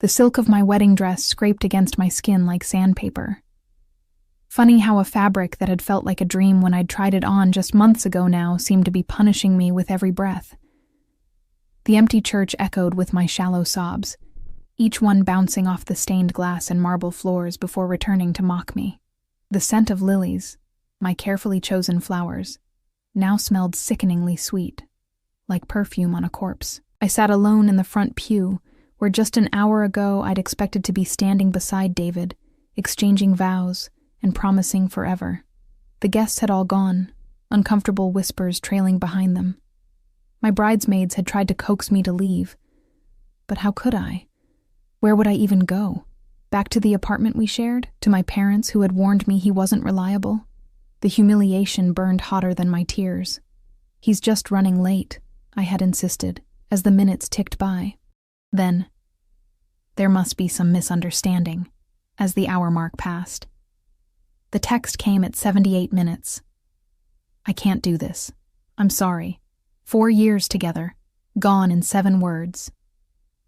The silk of my wedding dress scraped against my skin like sandpaper. Funny how a fabric that had felt like a dream when I'd tried it on just months ago now seemed to be punishing me with every breath. The empty church echoed with my shallow sobs, each one bouncing off the stained glass and marble floors before returning to mock me. The scent of lilies, my carefully chosen flowers, now smelled sickeningly sweet, like perfume on a corpse. I sat alone in the front pew, where just an hour ago I'd expected to be standing beside David, exchanging vows and promising forever. The guests had all gone, uncomfortable whispers trailing behind them. My bridesmaids had tried to coax me to leave, but how could I? Where would I even go? Back to the apartment we shared? To my parents who had warned me he wasn't reliable? The humiliation burned hotter than my tears. "He's just running late," I had insisted, as the minutes ticked by. Then, there must be some misunderstanding, as the hour mark passed. The text came at 78 minutes. "I can't do this. I'm sorry. 4 years together, gone in 7 words.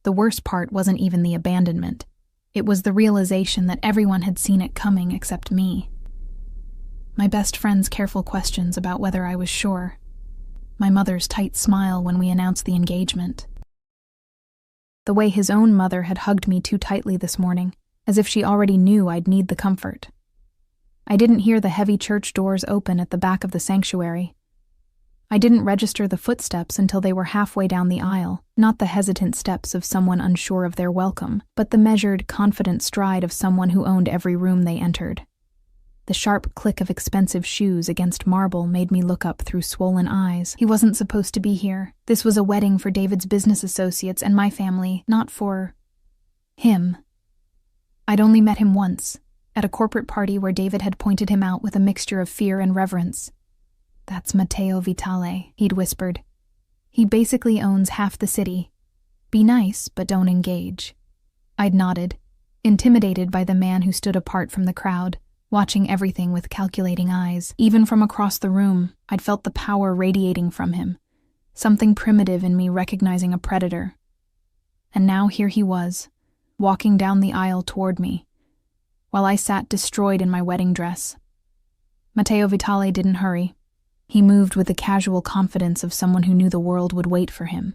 The worst part wasn't even the abandonment. It was the realization that everyone had seen it coming except me. My best friend's careful questions about whether I was sure. My mother's tight smile when we announced the engagement. The way his own mother had hugged me too tightly this morning, as if she already knew I'd need the comfort. I didn't hear the heavy church doors open at the back of the sanctuary. I didn't register the footsteps until they were halfway down the aisle, not the hesitant steps of someone unsure of their welcome, but the measured, confident stride of someone who owned every room they entered. The sharp click of expensive shoes against marble made me look up through swollen eyes. He wasn't supposed to be here. This was a wedding for David's business associates and my family, not for him. I'd only met him once, at a corporate party where David had pointed him out with a mixture of fear and reverence. "That's Matteo Vitale," he'd whispered. "He basically owns half the city. Be nice, but don't engage." I'd nodded, intimidated by the man who stood apart from the crowd, watching everything with calculating eyes. Even from across the room, I'd felt the power radiating from him, something primitive in me recognizing a predator. And now here he was, walking down the aisle toward me, while I sat destroyed in my wedding dress. Matteo Vitale didn't hurry. He moved with the casual confidence of someone who knew the world would wait for him.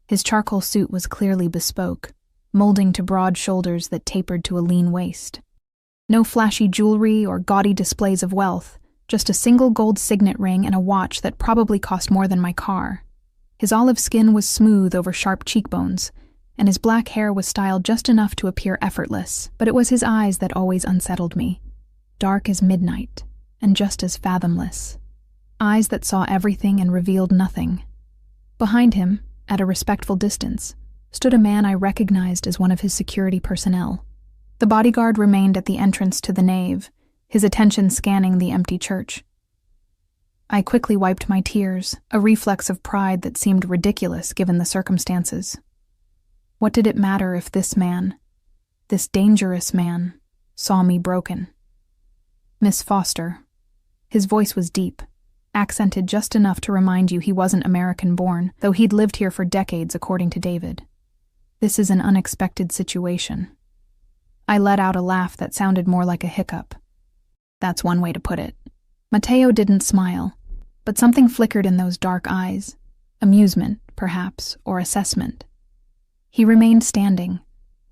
His charcoal suit was clearly bespoke, molding to broad shoulders that tapered to a lean waist. No flashy jewelry or gaudy displays of wealth, just a single gold signet ring and a watch that probably cost more than my car. His olive skin was smooth over sharp cheekbones, and his black hair was styled just enough to appear effortless, but it was his eyes that always unsettled me, dark as midnight, and just as fathomless. Eyes that saw everything and revealed nothing. Behind him, at a respectful distance, stood a man I recognized as one of his security personnel. The bodyguard remained at the entrance to the nave, his attention scanning the empty church. I quickly wiped my tears, a reflex of pride that seemed ridiculous given the circumstances. What did it matter if this man, this dangerous man, saw me broken? "Miss Foster." His voice was deep, accented just enough to remind you he wasn't American-born, though he'd lived here for decades according to David. "This is an unexpected situation." I let out a laugh that sounded more like a hiccup. That's one way to put it. Matteo didn't smile, but something flickered in those dark eyes. Amusement, perhaps, or assessment. He remained standing,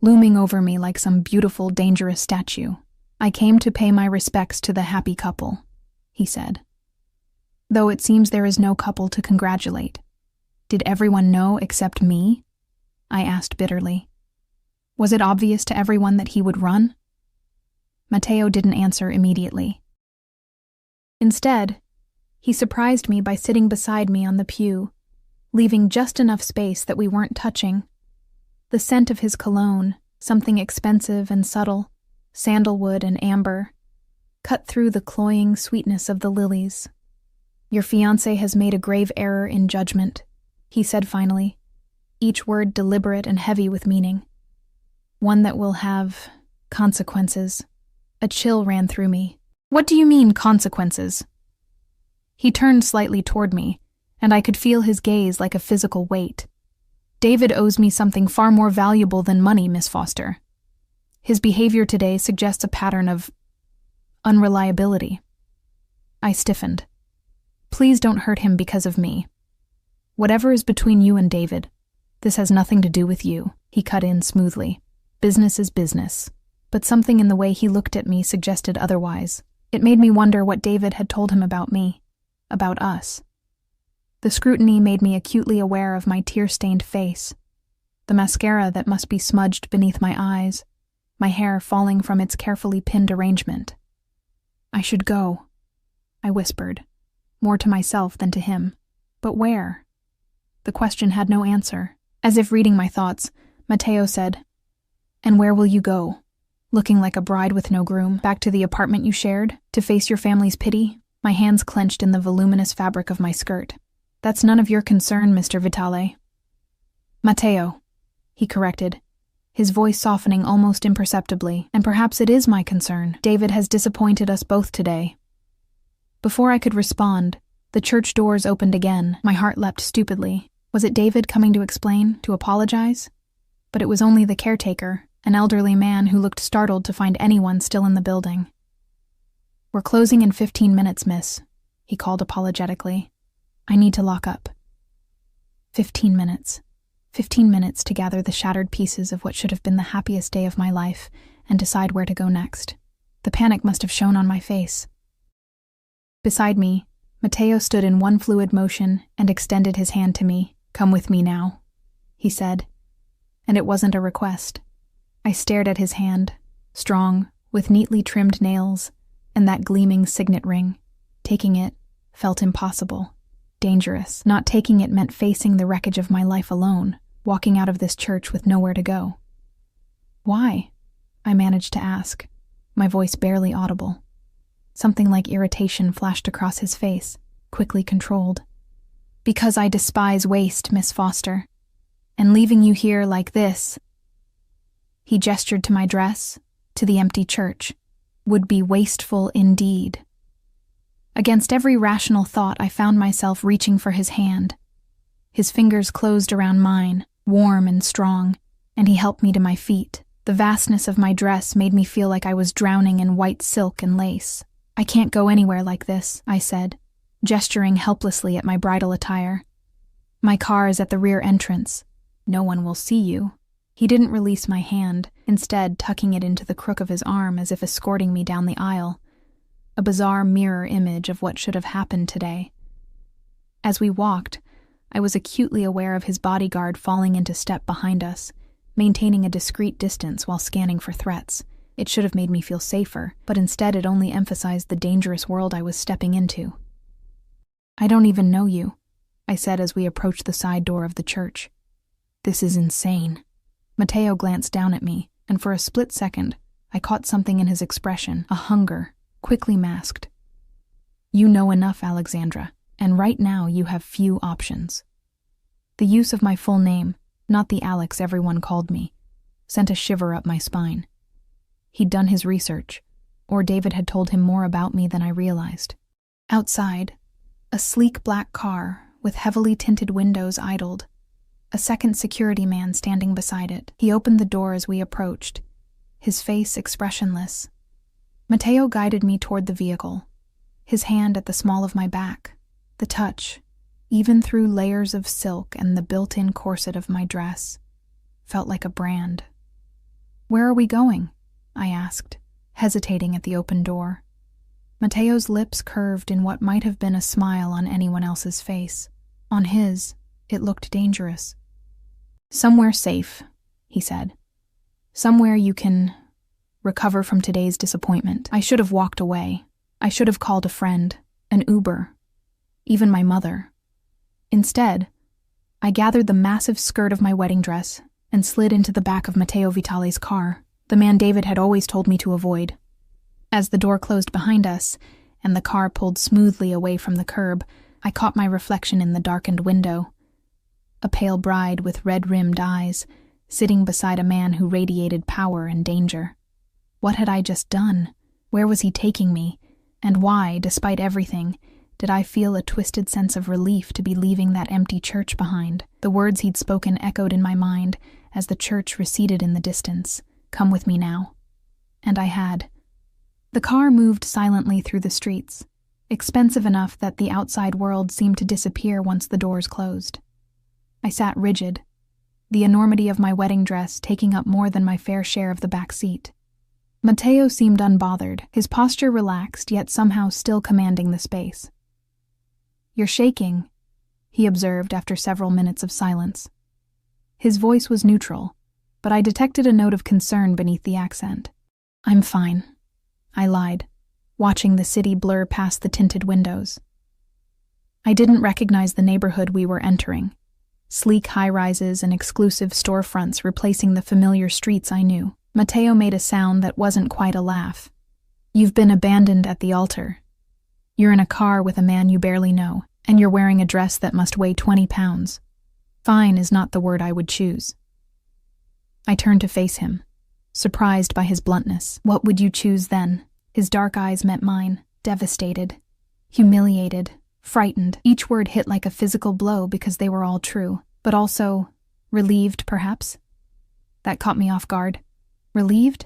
looming over me like some beautiful, dangerous statue. "I came to pay my respects to the happy couple," he said. "Though it seems there is no couple to congratulate. Did everyone know except me?" I asked bitterly. Was it obvious to everyone that he would run? Matteo didn't answer immediately. Instead, he surprised me by sitting beside me on the pew, leaving just enough space that we weren't touching. The scent of his cologne, something expensive and subtle, sandalwood and amber, cut through the cloying sweetness of the lilies. "Your fiancé has made a grave error in judgment," he said finally, each word deliberate and heavy with meaning. "One that will have consequences." A chill ran through me. "What do you mean, consequences?" He turned slightly toward me, and I could feel his gaze like a physical weight. David owes me something far more valuable than money, Miss Foster. His behavior today suggests a pattern of unreliability. I stiffened. Please don't hurt him because of me. Whatever is between you and David, this has nothing to do with you, he cut in smoothly. Business is business. But something in the way he looked at me suggested otherwise. It made me wonder what David had told him about me, about us. The scrutiny made me acutely aware of my tear-stained face, the mascara that must be smudged beneath my eyes, my hair falling from its carefully pinned arrangement. I should go, I whispered, more to myself than to him. But where? The question had no answer. As if reading my thoughts, Matteo said, "And where will you go? Looking like a bride with no groom, back to the apartment you shared, to face your family's pity?" My hands clenched in the voluminous fabric of my skirt. "That's none of your concern, Mr. Vitale." "Matteo," he corrected, his voice softening almost imperceptibly, "and perhaps it is my concern. David has disappointed us both today." Before I could respond, the church doors opened again. My heart leapt stupidly. Was it David coming to explain, to apologize? But it was only the caretaker, an elderly man who looked startled to find anyone still in the building. "We're closing in 15 minutes, miss," he called apologetically. "I need to lock up." 15 minutes. 15 minutes to gather the shattered pieces of what should have been the happiest day of my life and decide where to go next. The panic must have shown on my face. Beside me, Matteo stood in one fluid motion and extended his hand to me. "Come with me now," he said. And it wasn't a request. I stared at his hand, strong, with neatly trimmed nails, and that gleaming signet ring. Taking it felt impossible, dangerous. Not taking it meant facing the wreckage of my life alone, walking out of this church with nowhere to go. "Why?" I managed to ask, my voice barely audible. Something like irritation flashed across his face, quickly controlled. "Because I despise waste, Miss Foster. And leaving you here like this," he gestured to my dress, to the empty church, "would be wasteful indeed." Against every rational thought, I found myself reaching for his hand. His fingers closed around mine, warm and strong, and he helped me to my feet. The vastness of my dress made me feel like I was drowning in white silk and lace. "I can't go anywhere like this," I said, gesturing helplessly at my bridal attire. "My car is at the rear entrance. No one will see you." He didn't release my hand, instead tucking it into the crook of his arm as if escorting me down the aisle. A bizarre mirror image of what should have happened today. As we walked, I was acutely aware of his bodyguard falling into step behind us, maintaining a discreet distance while scanning for threats. It should have made me feel safer, but instead it only emphasized the dangerous world I was stepping into. "I don't even know you," I said as we approached the side door of the church. "This is insane." Matteo glanced down at me, and for a split second, I caught something in his expression, a hunger, quickly masked. "You know enough, Alexandra, and right now you have few options." The use of my full name, not the Alex everyone called me, sent a shiver up my spine. He'd done his research, or David had told him more about me than I realized. Outside, a sleek black car with heavily tinted windows idled, a second security man standing beside it. He opened the door as we approached, his face expressionless. Matteo guided me toward the vehicle, his hand at the small of my back, the touch, even through layers of silk and the built-in corset of my dress, felt like a brand. "Where are we going?" I asked, hesitating at the open door. Matteo's lips curved in what might have been a smile on anyone else's face. On his, it looked dangerous. "Somewhere safe," he said. "Somewhere you can recover from today's disappointment." I should have walked away. I should have called a friend, an Uber, even my mother. Instead, I gathered the massive skirt of my wedding dress and slid into the back of Matteo Vitale's car, the man David had always told me to avoid. As the door closed behind us and the car pulled smoothly away from the curb, I caught my reflection in the darkened window. A pale bride with red-rimmed eyes, sitting beside a man who radiated power and danger. What had I just done? Where was he taking me? And why, despite everything, did I feel a twisted sense of relief to be leaving that empty church behind. The words he'd spoken echoed in my mind as the church receded in the distance. Come with me now. And I had. The car moved silently through the streets, expensive enough that the outside world seemed to disappear once the doors closed. I sat rigid, the enormity of my wedding dress taking up more than my fair share of the back seat. Matteo seemed unbothered, his posture relaxed yet somehow still commanding the space. "You're shaking," he observed after several minutes of silence. His voice was neutral, but I detected a note of concern beneath the accent. "I'm fine," I lied, watching the city blur past the tinted windows. I didn't recognize the neighborhood we were entering, sleek high-rises and exclusive storefronts replacing the familiar streets I knew. Matteo made a sound that wasn't quite a laugh. "You've been abandoned at the altar. You're in a car with a man you barely know, and you're wearing a dress that must weigh 20 pounds. Fine is not the word I would choose." I turned to face him, surprised by his bluntness. "What would you choose then?" His dark eyes met mine, devastated, humiliated, frightened. Each word hit like a physical blow because they were all true, but also relieved, perhaps. That caught me off guard. Relieved?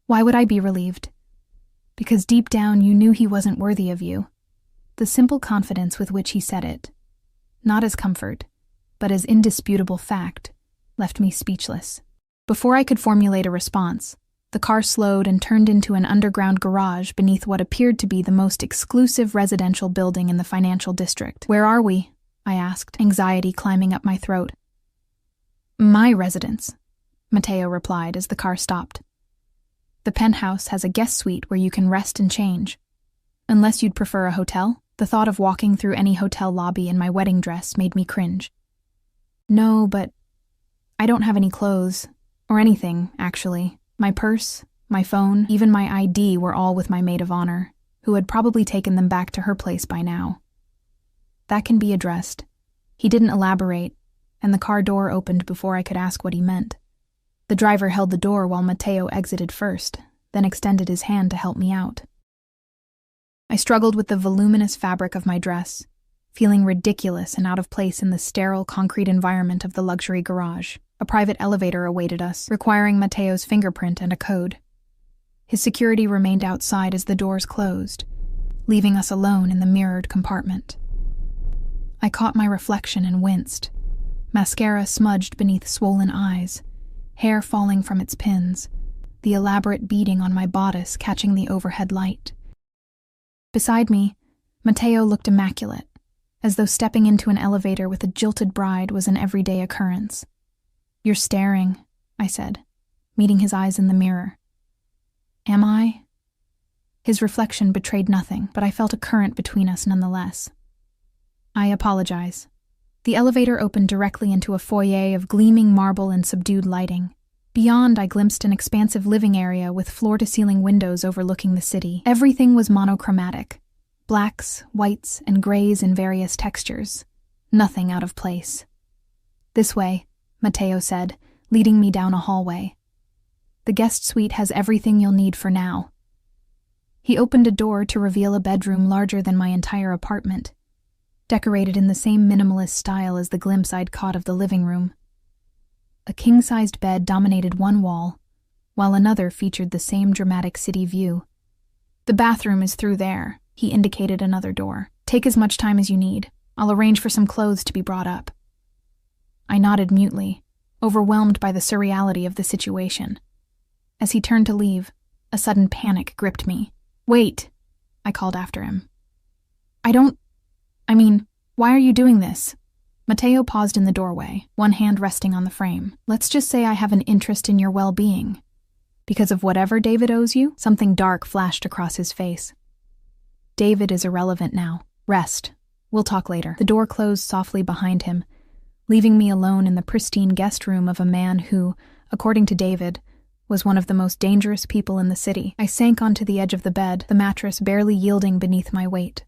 Why would I be relieved? Because deep down you knew he wasn't worthy of you. The simple confidence with which he said it, not as comfort, but as indisputable fact, left me speechless. Before I could formulate a response, the car slowed and turned into an underground garage beneath what appeared to be the most exclusive residential building in the financial district. "Where are we?" I asked, anxiety climbing up my throat. "My residence," Matteo replied as the car stopped. "The penthouse has a guest suite where you can rest and change. Unless you'd prefer a hotel?" The thought of walking through any hotel lobby in my wedding dress made me cringe. "No, but I don't have any clothes, or anything, actually. My purse, my phone, even my ID were all with my maid of honor, who had probably taken them back to her place by now." "That can be addressed." He didn't elaborate, and the car door opened before I could ask what he meant. The driver held the door while Matteo exited first, then extended his hand to help me out. I struggled with the voluminous fabric of my dress, feeling ridiculous and out of place in the sterile concrete environment of the luxury garage. A private elevator awaited us, requiring Matteo's fingerprint and a code. His security remained outside as the doors closed, leaving us alone in the mirrored compartment. I caught my reflection and winced, mascara smudged beneath swollen eyes, hair falling from its pins, the elaborate beading on my bodice catching the overhead light. Beside me, Matteo looked immaculate, as though stepping into an elevator with a jilted bride was an everyday occurrence. "You're staring," I said, meeting his eyes in the mirror. "Am I?" His reflection betrayed nothing, but I felt a current between us nonetheless. "I apologize." The elevator opened directly into a foyer of gleaming marble and subdued lighting. Beyond, I glimpsed an expansive living area with floor-to-ceiling windows overlooking the city. Everything was monochromatic, blacks, whites, and grays in various textures. Nothing out of place. "This way," Matteo said, leading me down a hallway. "The guest suite has everything you'll need for now." He opened a door to reveal a bedroom larger than my entire apartment, decorated in the same minimalist style as the glimpse I'd caught of the living room. A king-sized bed dominated one wall, while another featured the same dramatic city view. "The bathroom is through there," he indicated another door. "Take as much time as you need. I'll arrange for some clothes to be brought up." I nodded mutely, overwhelmed by the surreality of the situation. As he turned to leave, a sudden panic gripped me. "Wait," I called after him. Why are you doing this?" Matteo paused in the doorway, one hand resting on the frame. "Let's just say I have an interest in your well-being. Because of whatever David owes you?" Something dark flashed across his face. "David is irrelevant now. Rest. We'll talk later." The door closed softly behind him, leaving me alone in the pristine guest room of a man who, according to David, was one of the most dangerous people in the city. I sank onto the edge of the bed, the mattress barely yielding beneath my weight.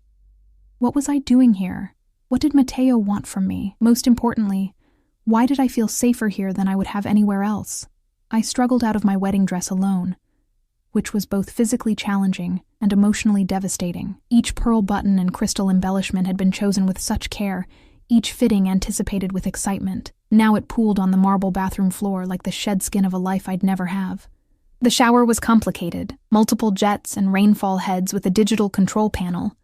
What was I doing here? What did Matteo want from me? Most importantly, why did I feel safer here than I would have anywhere else? I struggled out of my wedding dress alone, which was both physically challenging and emotionally devastating. Each pearl button and crystal embellishment had been chosen with such care, each fitting anticipated with excitement. Now it pooled on the marble bathroom floor like the shed skin of a life I'd never have. The shower was complicated, multiple jets and rainfall heads with a digital control panel.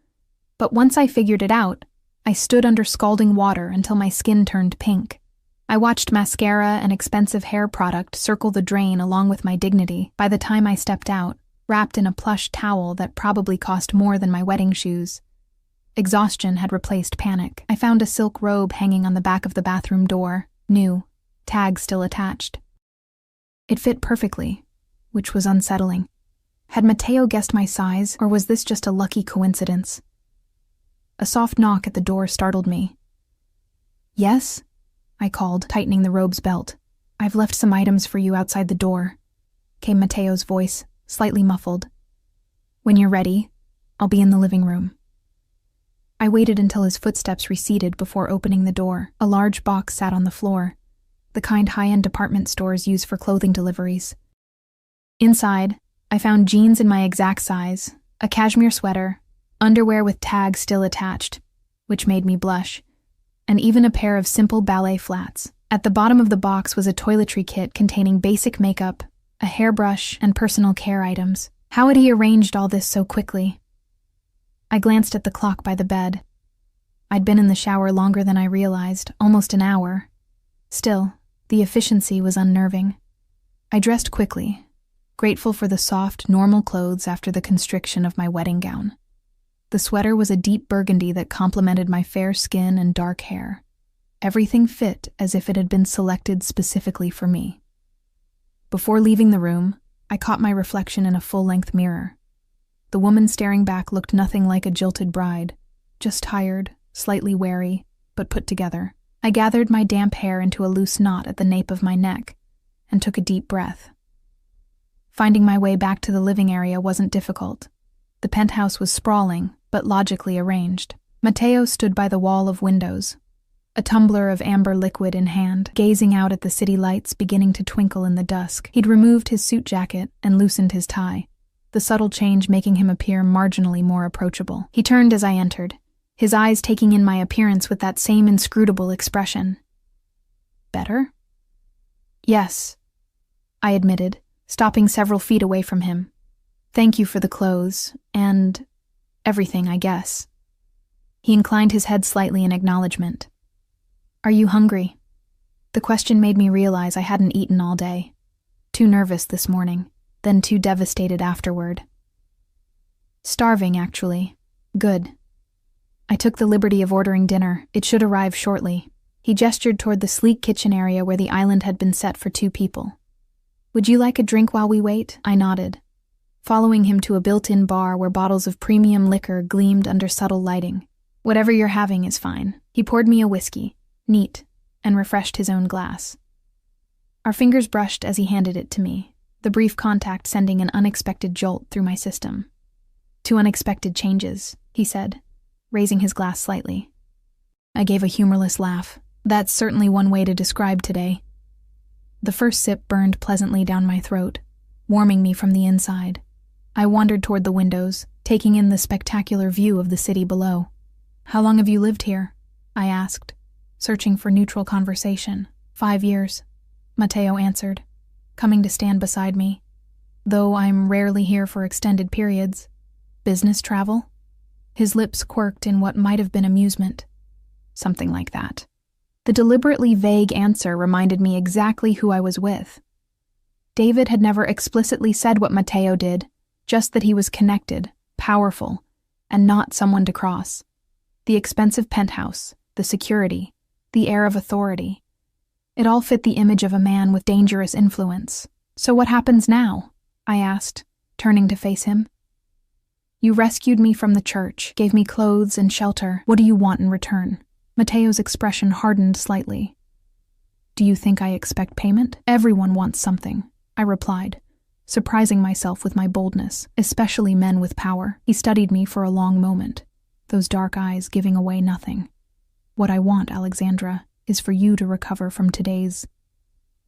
But once I figured it out, I stood under scalding water until my skin turned pink. I watched mascara and expensive hair product circle the drain along with my dignity. By the time I stepped out, wrapped in a plush towel that probably cost more than my wedding shoes, exhaustion had replaced panic. I found a silk robe hanging on the back of the bathroom door, new, tag still attached. It fit perfectly, which was unsettling. Had Mateo guessed my size, or was this just a lucky coincidence? A soft knock at the door startled me. "Yes?" I called, tightening the robe's belt. "I've left some items for you outside the door," came Mateo's voice, slightly muffled. "When you're ready, I'll be in the living room." I waited until his footsteps receded before opening the door. A large box sat on the floor, the kind high-end department stores use for clothing deliveries. Inside, I found jeans in my exact size, a cashmere sweater, underwear with tags still attached, which made me blush, and even a pair of simple ballet flats. At the bottom of the box was a toiletry kit containing basic makeup, a hairbrush, and personal care items. How had he arranged all this so quickly? I glanced at the clock by the bed. I'd been in the shower longer than I realized, almost an hour. Still, the efficiency was unnerving. I dressed quickly, grateful for the soft, normal clothes after the constriction of my wedding gown. The sweater was a deep burgundy that complemented my fair skin and dark hair. Everything fit as if it had been selected specifically for me. Before leaving the room, I caught my reflection in a full-length mirror. The woman staring back looked nothing like a jilted bride, just tired, slightly wary, but put together. I gathered my damp hair into a loose knot at the nape of my neck and took a deep breath. Finding my way back to the living area wasn't difficult. The penthouse was sprawling, but logically arranged. Mateo stood by the wall of windows, a tumbler of amber liquid in hand, gazing out at the city lights beginning to twinkle in the dusk. He'd removed his suit jacket and loosened his tie, the subtle change making him appear marginally more approachable. He turned as I entered, his eyes taking in my appearance with that same inscrutable expression. "Better?" "Yes," I admitted, stopping several feet away from him. "Thank you for the clothes, and everything, I guess." He inclined his head slightly in acknowledgement. "Are you hungry?" The question made me realize I hadn't eaten all day. Too nervous this morning, then too devastated afterward. "Starving, actually." "Good." I took the liberty of ordering dinner. It should arrive shortly. He gestured toward the sleek kitchen area where the island had been set for 2 people. "Would you like a drink while we wait?" I nodded, following him to a built-in bar where bottles of premium liquor gleamed under subtle lighting. "Whatever you're having is fine." He poured me a whiskey, neat, and refreshed his own glass. Our fingers brushed as he handed it to me, the brief contact sending an unexpected jolt through my system. "To unexpected changes," he said, raising his glass slightly. I gave a humorless laugh. That's certainly one way to describe today. The first sip burned pleasantly down my throat, warming me from the inside. I wandered toward the windows, taking in the spectacular view of the city below. "How long have you lived here?" I asked, searching for neutral conversation. 5 years, Mateo answered, coming to stand beside me. "Though I'm rarely here for extended periods." "Business travel?" His lips quirked in what might have been amusement. "Something like that." The deliberately vague answer reminded me exactly who I was with. David had never explicitly said what Mateo did, just that he was connected, powerful, and not someone to cross. The expensive penthouse, the security, the air of authority. It all fit the image of a man with dangerous influence. "So what happens now?" I asked, turning to face him. "You rescued me from the church, gave me clothes and shelter. What do you want in return?" Mateo's expression hardened slightly. "Do you think I expect payment?" "Everyone wants something," I replied, surprising myself with my boldness, especially men with power. He studied me for a long moment, those dark eyes giving away nothing. "What I want, Alexandra, is for you to recover from today's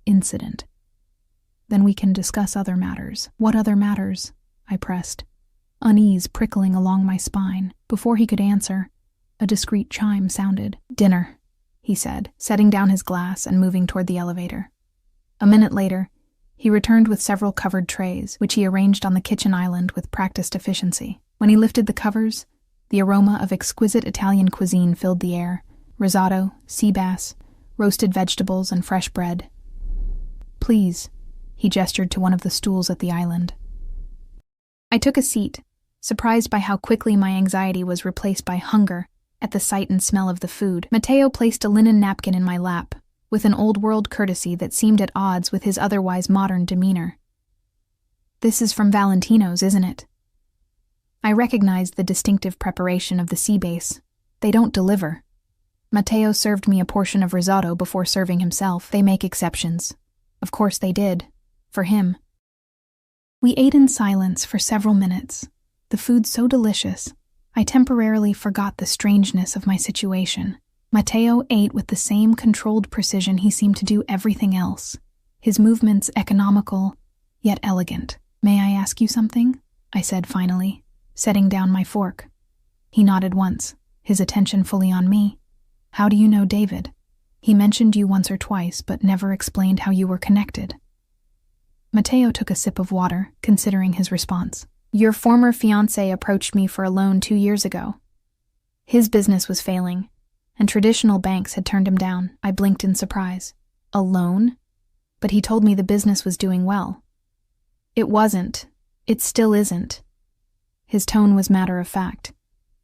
incident. Then we can discuss other matters." "What other matters?" I pressed. unease prickling along my spine. Before he could answer, a discreet chime sounded. "Dinner," he said, setting down his glass and moving toward the elevator. A minute later, he returned with several covered trays, which he arranged on the kitchen island with practiced efficiency. When he lifted the covers, the aroma of exquisite Italian cuisine filled the air: risotto, sea bass, roasted vegetables, and fresh bread. "Please," he gestured to one of the stools at the island. I took a seat, surprised by how quickly my anxiety was replaced by hunger at the sight and smell of the food. Matteo placed a linen napkin in my lap, with an old-world courtesy that seemed at odds with his otherwise modern demeanor. "This is from Valentino's, isn't it?" I recognized the distinctive preparation of the sea base. They don't deliver. Matteo served me a portion of risotto before serving himself. They make exceptions. Of course they did. For him. We ate in silence for several minutes, the food so delicious, I temporarily forgot the strangeness of my situation. Matteo ate with the same controlled precision he seemed to do everything else, his movements economical, yet elegant. "May I ask you something?" I said finally, setting down my fork. He nodded once, his attention fully on me. "How do you know David? He mentioned you once or twice, but never explained how you were connected." Matteo took a sip of water, considering his response. "Your former fiancé approached me for a loan 2 years ago. His business was failing, and traditional banks had turned him down." I blinked in surprise. "A loan? But he told me the business was doing well." "It wasn't. It still isn't." His tone was matter-of-fact.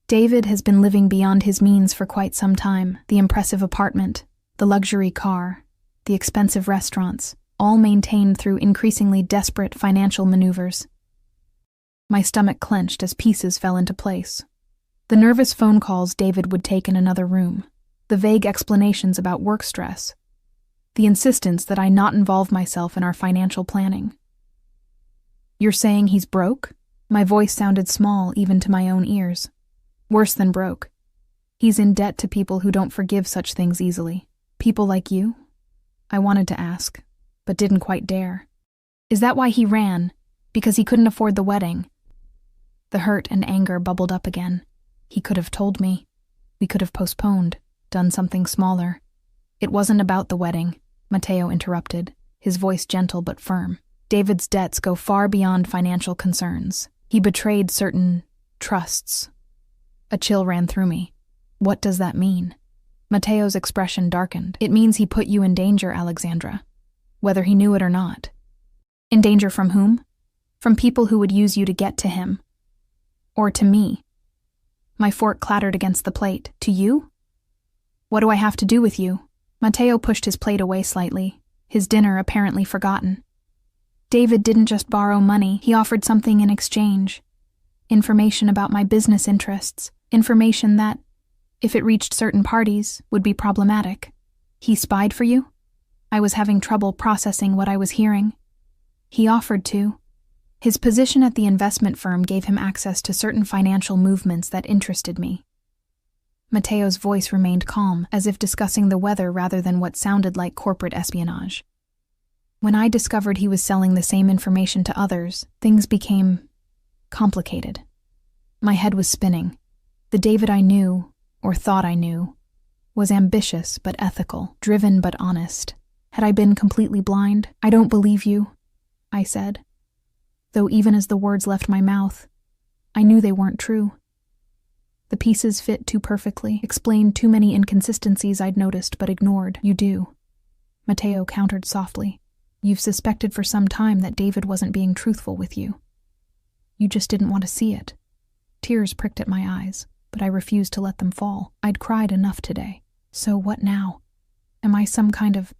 "David has been living beyond his means for quite some time. The impressive apartment, the luxury car, the expensive restaurants, all maintained through increasingly desperate financial maneuvers." My stomach clenched as pieces fell into place. The nervous phone calls David would take in another room, the vague explanations about work stress, the insistence that I not involve myself in our financial planning. "You're saying he's broke?" My voice sounded small even to my own ears. "Worse than broke. He's in debt to people who don't forgive such things easily. People like you?" I wanted to ask, but didn't quite dare. "Is that why he ran? Because he couldn't afford the wedding?" The hurt and anger bubbled up again. He could have told me. We could have postponed, done something smaller. "It wasn't about the wedding," Matteo interrupted, his voice gentle but firm. "David's debts go far beyond financial concerns. He betrayed certain trusts." A chill ran through me. "What does that mean?" Matteo's expression darkened. "It means he put you in danger, Alexandra, whether he knew it or not." "In danger from whom?" "From people who would use you to get to him. Or to me." My fork clattered against the plate. "To you? What do I have to do with you?" Matteo pushed his plate away slightly, his dinner apparently forgotten. "David didn't just borrow money, he offered something in exchange. Information about my business interests, information that, if it reached certain parties, would be problematic. He spied for you?" I was having trouble processing what I was hearing. "He offered to. His position at the investment firm gave him access to certain financial movements that interested me." Matteo's voice remained calm, as if discussing the weather rather than what sounded like corporate espionage. "When I discovered he was selling the same information to others, things became complicated. My head was spinning. The David I knew, or thought I knew, was ambitious but ethical, driven but honest. Had I been completely blind? "I don't believe you," I said, though even as the words left my mouth, I knew they weren't true. The pieces fit too perfectly, explained too many inconsistencies I'd noticed but ignored. "You do," Matteo countered softly. "You've suspected for some time that David wasn't being truthful with you. You just didn't want to see it." Tears pricked at my eyes, but I refused to let them fall. I'd cried enough today. So what now? Am I some kind of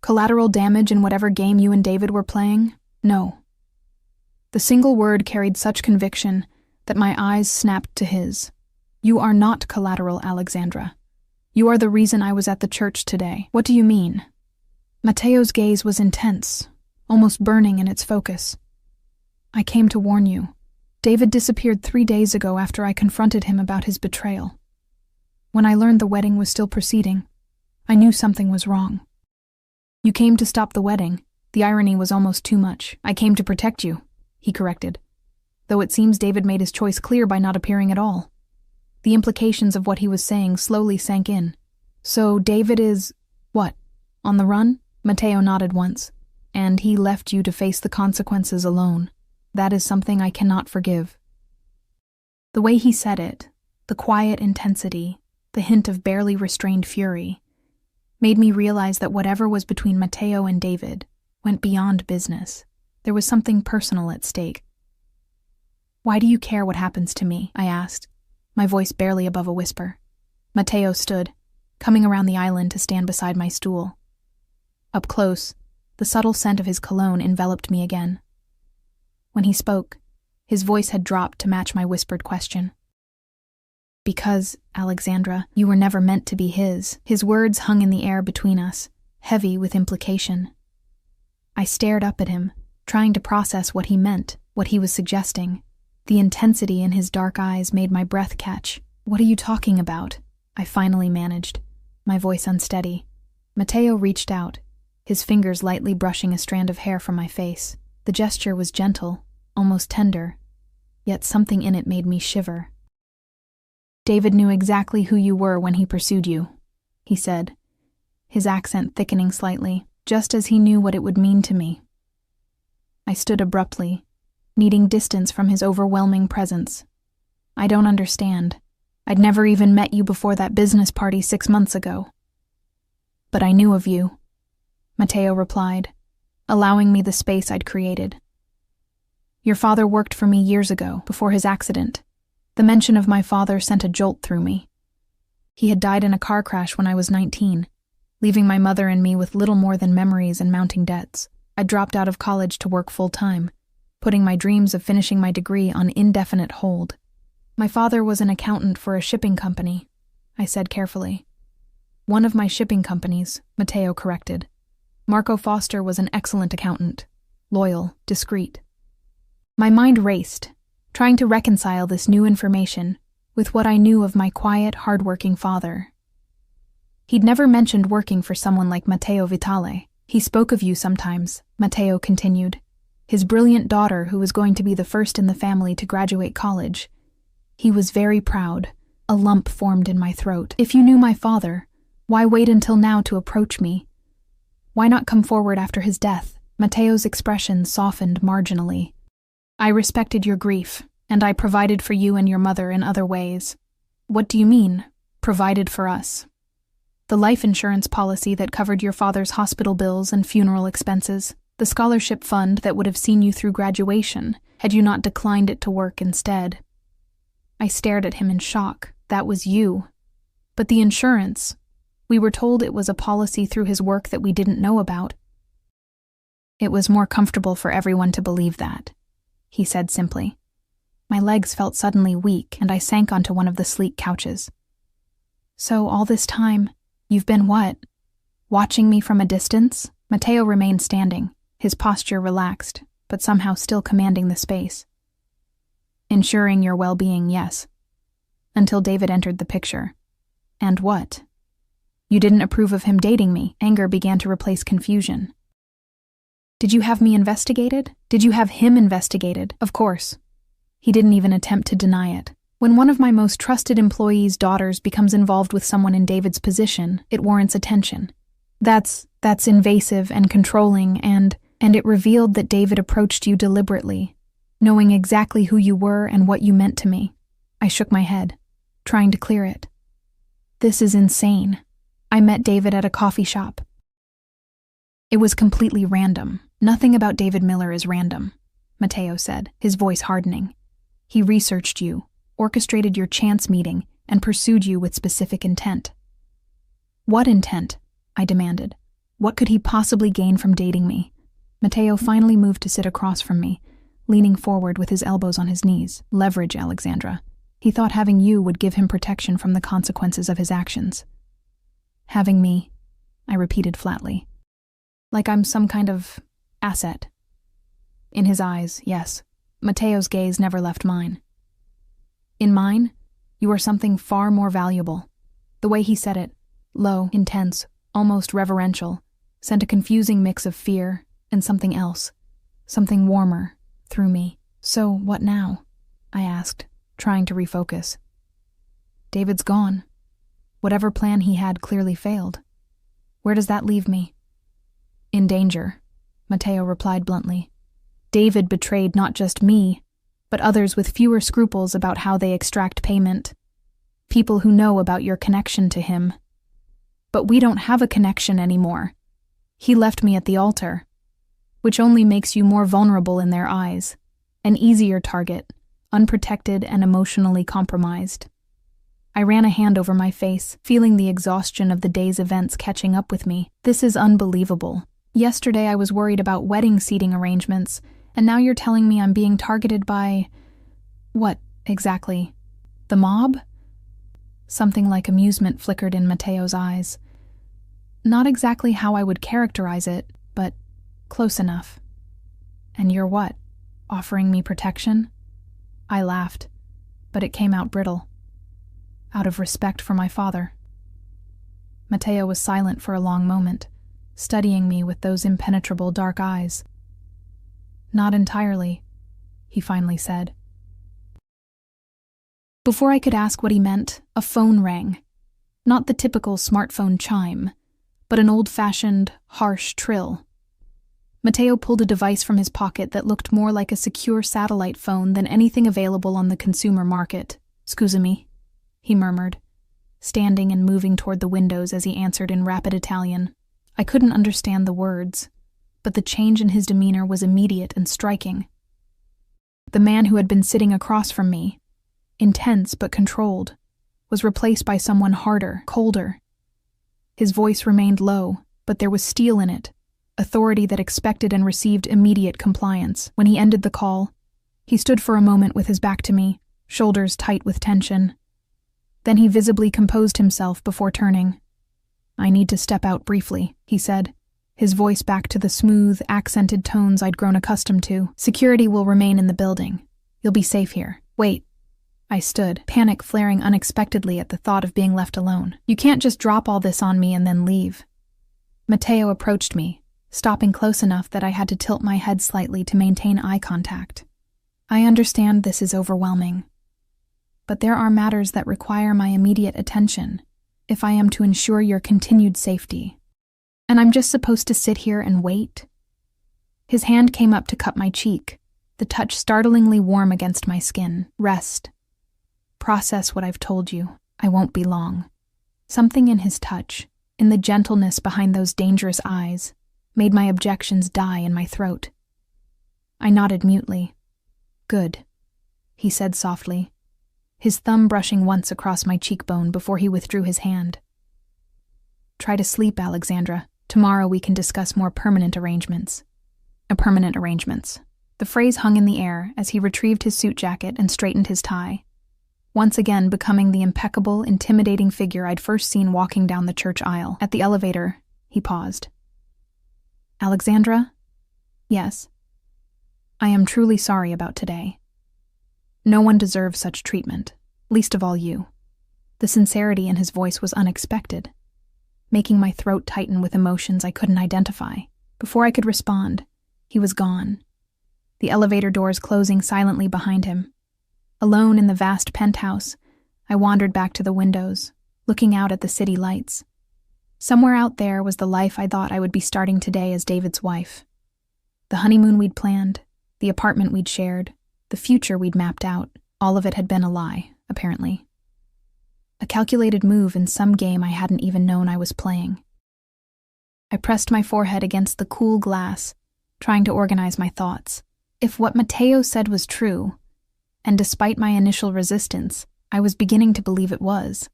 collateral damage in whatever game you and David were playing? No. The single word carried such conviction that my eyes snapped to his. "You are not collateral, Alexandra. You are the reason I was at the church today." "What do you mean?" Matteo's gaze was intense, almost burning in its focus. "I came to warn you. David disappeared 3 days ago after I confronted him about his betrayal. When I learned the wedding was still proceeding, I knew something was wrong." "You came to stop the wedding." The irony was almost too much. "I came to protect you," he corrected. though it seems David made his choice clear by not appearing at all. The implications of what he was saying slowly sank in. So David is, what, on the run? Matteo nodded once. And he left you to face the consequences alone. That is something I cannot forgive. The way he said it, the quiet intensity, the hint of barely restrained fury, made me realize that whatever was between Matteo and David went beyond business. There was something personal at stake. Why do you care what happens to me? I asked, my voice barely above a whisper. Matteo stood, coming around the island to stand beside my stool. Up close, the subtle scent of his cologne enveloped me again. When he spoke, his voice had dropped to match my whispered question. Because, Alexandra, you were never meant to be his. His words hung in the air between us, heavy with implication. I stared up at him, trying to process what he meant, what he was suggesting. The intensity in his dark eyes made my breath catch. What are you talking about? I finally managed, my voice unsteady. Matteo reached out, his fingers lightly brushing a strand of hair from my face. The gesture was gentle, almost tender, yet something in it made me shiver. David knew exactly who you were when he pursued you, he said, his accent thickening slightly, just as he knew what it would mean to me. I stood abruptly, needing distance from his overwhelming presence. I don't understand. I'd never even met you before that business party 6 months ago. But I knew of you, Matteo replied, allowing me the space I'd created. Your father worked for me years ago, before his accident. The mention of my father sent a jolt through me. He had died in a car crash when I was 19, leaving my mother and me with little more than memories and mounting debts. I dropped out of college to work full-time, putting my dreams of finishing my degree on indefinite hold. My father was an accountant for a shipping company, I said carefully. One of my shipping companies, Matteo corrected. Marco Foster was an excellent accountant, loyal, discreet. My mind raced, trying to reconcile this new information with what I knew of my quiet, hard-working father. He'd never mentioned working for someone like Matteo Vitale. He spoke of you sometimes, Matteo continued. His brilliant daughter, who was going to be the first in the family to graduate college. He was very proud. A lump formed in my throat. If you knew my father, why wait until now to approach me? Why not come forward after his death? Matteo's expression softened marginally. I respected your grief, and I provided for you and your mother in other ways. What do you mean, provided for us? The life insurance policy that covered your father's hospital bills and funeral expenses, the scholarship fund that would have seen you through graduation, had you not declined it to work instead. I stared at him in shock. That was you. But the insurance, we were told it was a policy through his work that we didn't know about. It was more comfortable for everyone to believe that, he said simply. My legs felt suddenly weak, and I sank onto one of the sleek couches. So all this time, you've been what? Watching me from a distance? Matteo remained standing, his posture relaxed, but somehow still commanding the space. Ensuring your well-being, yes. Until David entered the picture. And what? You didn't approve of him dating me. Anger began to replace confusion. Did you have me investigated? Did you have him investigated? Of course. He didn't even attempt to deny it. When one of my most trusted employees' daughters becomes involved with someone in David's position, it warrants attention. That's invasive and controlling, and it revealed that David approached you deliberately, knowing exactly who you were and what you meant to me. I shook my head, trying to clear it. This is insane. I met David at a coffee shop. It was completely random. Nothing about David Miller is random, Matteo said, his voice hardening. He researched you, orchestrated your chance meeting, and pursued you with specific intent. What intent? I demanded. What could he possibly gain from dating me? Matteo finally moved to sit across from me, leaning forward with his elbows on his knees. Leverage, Alexandra. He thought having you would give him protection from the consequences of his actions. Having me, I repeated flatly. Like I'm some kind of asset. In his eyes, yes. Matteo's gaze never left mine. In mine, you are something far more valuable. The way he said it, low, intense, almost reverential, sent a confusing mix of fear and something else, something warmer, through me. So, what now? I asked, trying to refocus. David's gone. Whatever plan he had clearly failed. Where does that leave me? In danger, Matteo replied bluntly. David betrayed not just me, but others with fewer scruples about how they extract payment. People who know about your connection to him. But we don't have a connection anymore. He left me at the altar, which only makes you more vulnerable in their eyes, an easier target, unprotected and emotionally compromised. I ran a hand over my face, feeling the exhaustion of the day's events catching up with me. This is unbelievable. Yesterday I was worried about wedding seating arrangements, and now you're telling me I'm being targeted by… what, exactly? The mob? Something like amusement flickered in Matteo's eyes. Not exactly how I would characterize it, but close enough. And you're what? Offering me protection? I laughed, but it came out brittle. Out of respect for my father. Matteo was silent for a long moment, studying me with those impenetrable dark eyes. Not entirely, he finally said. Before I could ask what he meant, a phone rang. Not the typical smartphone chime, but an old-fashioned, harsh trill. Matteo pulled a device from his pocket that looked more like a secure satellite phone than anything available on the consumer market. "Scusami," he murmured, standing and moving toward the windows as he answered in rapid Italian. I couldn't understand the words, but the change in his demeanor was immediate and striking. The man who had been sitting across from me, intense but controlled, was replaced by someone harder, colder. His voice remained low, but there was steel in it, authority that expected and received immediate compliance. When he ended the call, he stood for a moment with his back to me, shoulders tight with tension. Then he visibly composed himself before turning. "I need to step out briefly," he said, his voice back to the smooth, accented tones I'd grown accustomed to. "Security will remain in the building. You'll be safe here." "Wait." I stood, panic flaring unexpectedly at the thought of being left alone. "You can't just drop all this on me and then leave." Matteo approached me, stopping close enough that I had to tilt my head slightly to maintain eye contact. "I understand this is overwhelming, but there are matters that require my immediate attention if I am to ensure your continued safety. And I'm just supposed to sit here and wait?" His hand came up to cup my cheek, the touch startlingly warm against my skin. "Rest. Process what I've told you. I won't be long." Something in his touch, in the gentleness behind those dangerous eyes, made my objections die in my throat. I nodded mutely. "Good," he said softly, his thumb brushing once across my cheekbone before he withdrew his hand. "Try to sleep, Alexandra. Tomorrow we can discuss more permanent arrangements." Permanent arrangements. The phrase hung in the air as he retrieved his suit jacket and straightened his tie, once again becoming the impeccable, intimidating figure I'd first seen walking down the church aisle. At the elevator, he paused. "Alexandra?" "Yes." "I am truly sorry about today. No one deserves such treatment, least of all you." The sincerity in his voice was unexpected, making my throat tighten with emotions I couldn't identify. Before I could respond, he was gone, the elevator doors closing silently behind him. Alone in the vast penthouse, I wandered back to the windows, looking out at the city lights. Somewhere out there was the life I thought I would be starting today as David's wife. The honeymoon we'd planned, the apartment we'd shared, the future we'd mapped out, all of it had been a lie, apparently. A calculated move in some game I hadn't even known I was playing. I pressed my forehead against the cool glass, trying to organize my thoughts. If what Matteo said was true, and despite my initial resistance, I was beginning to believe it was,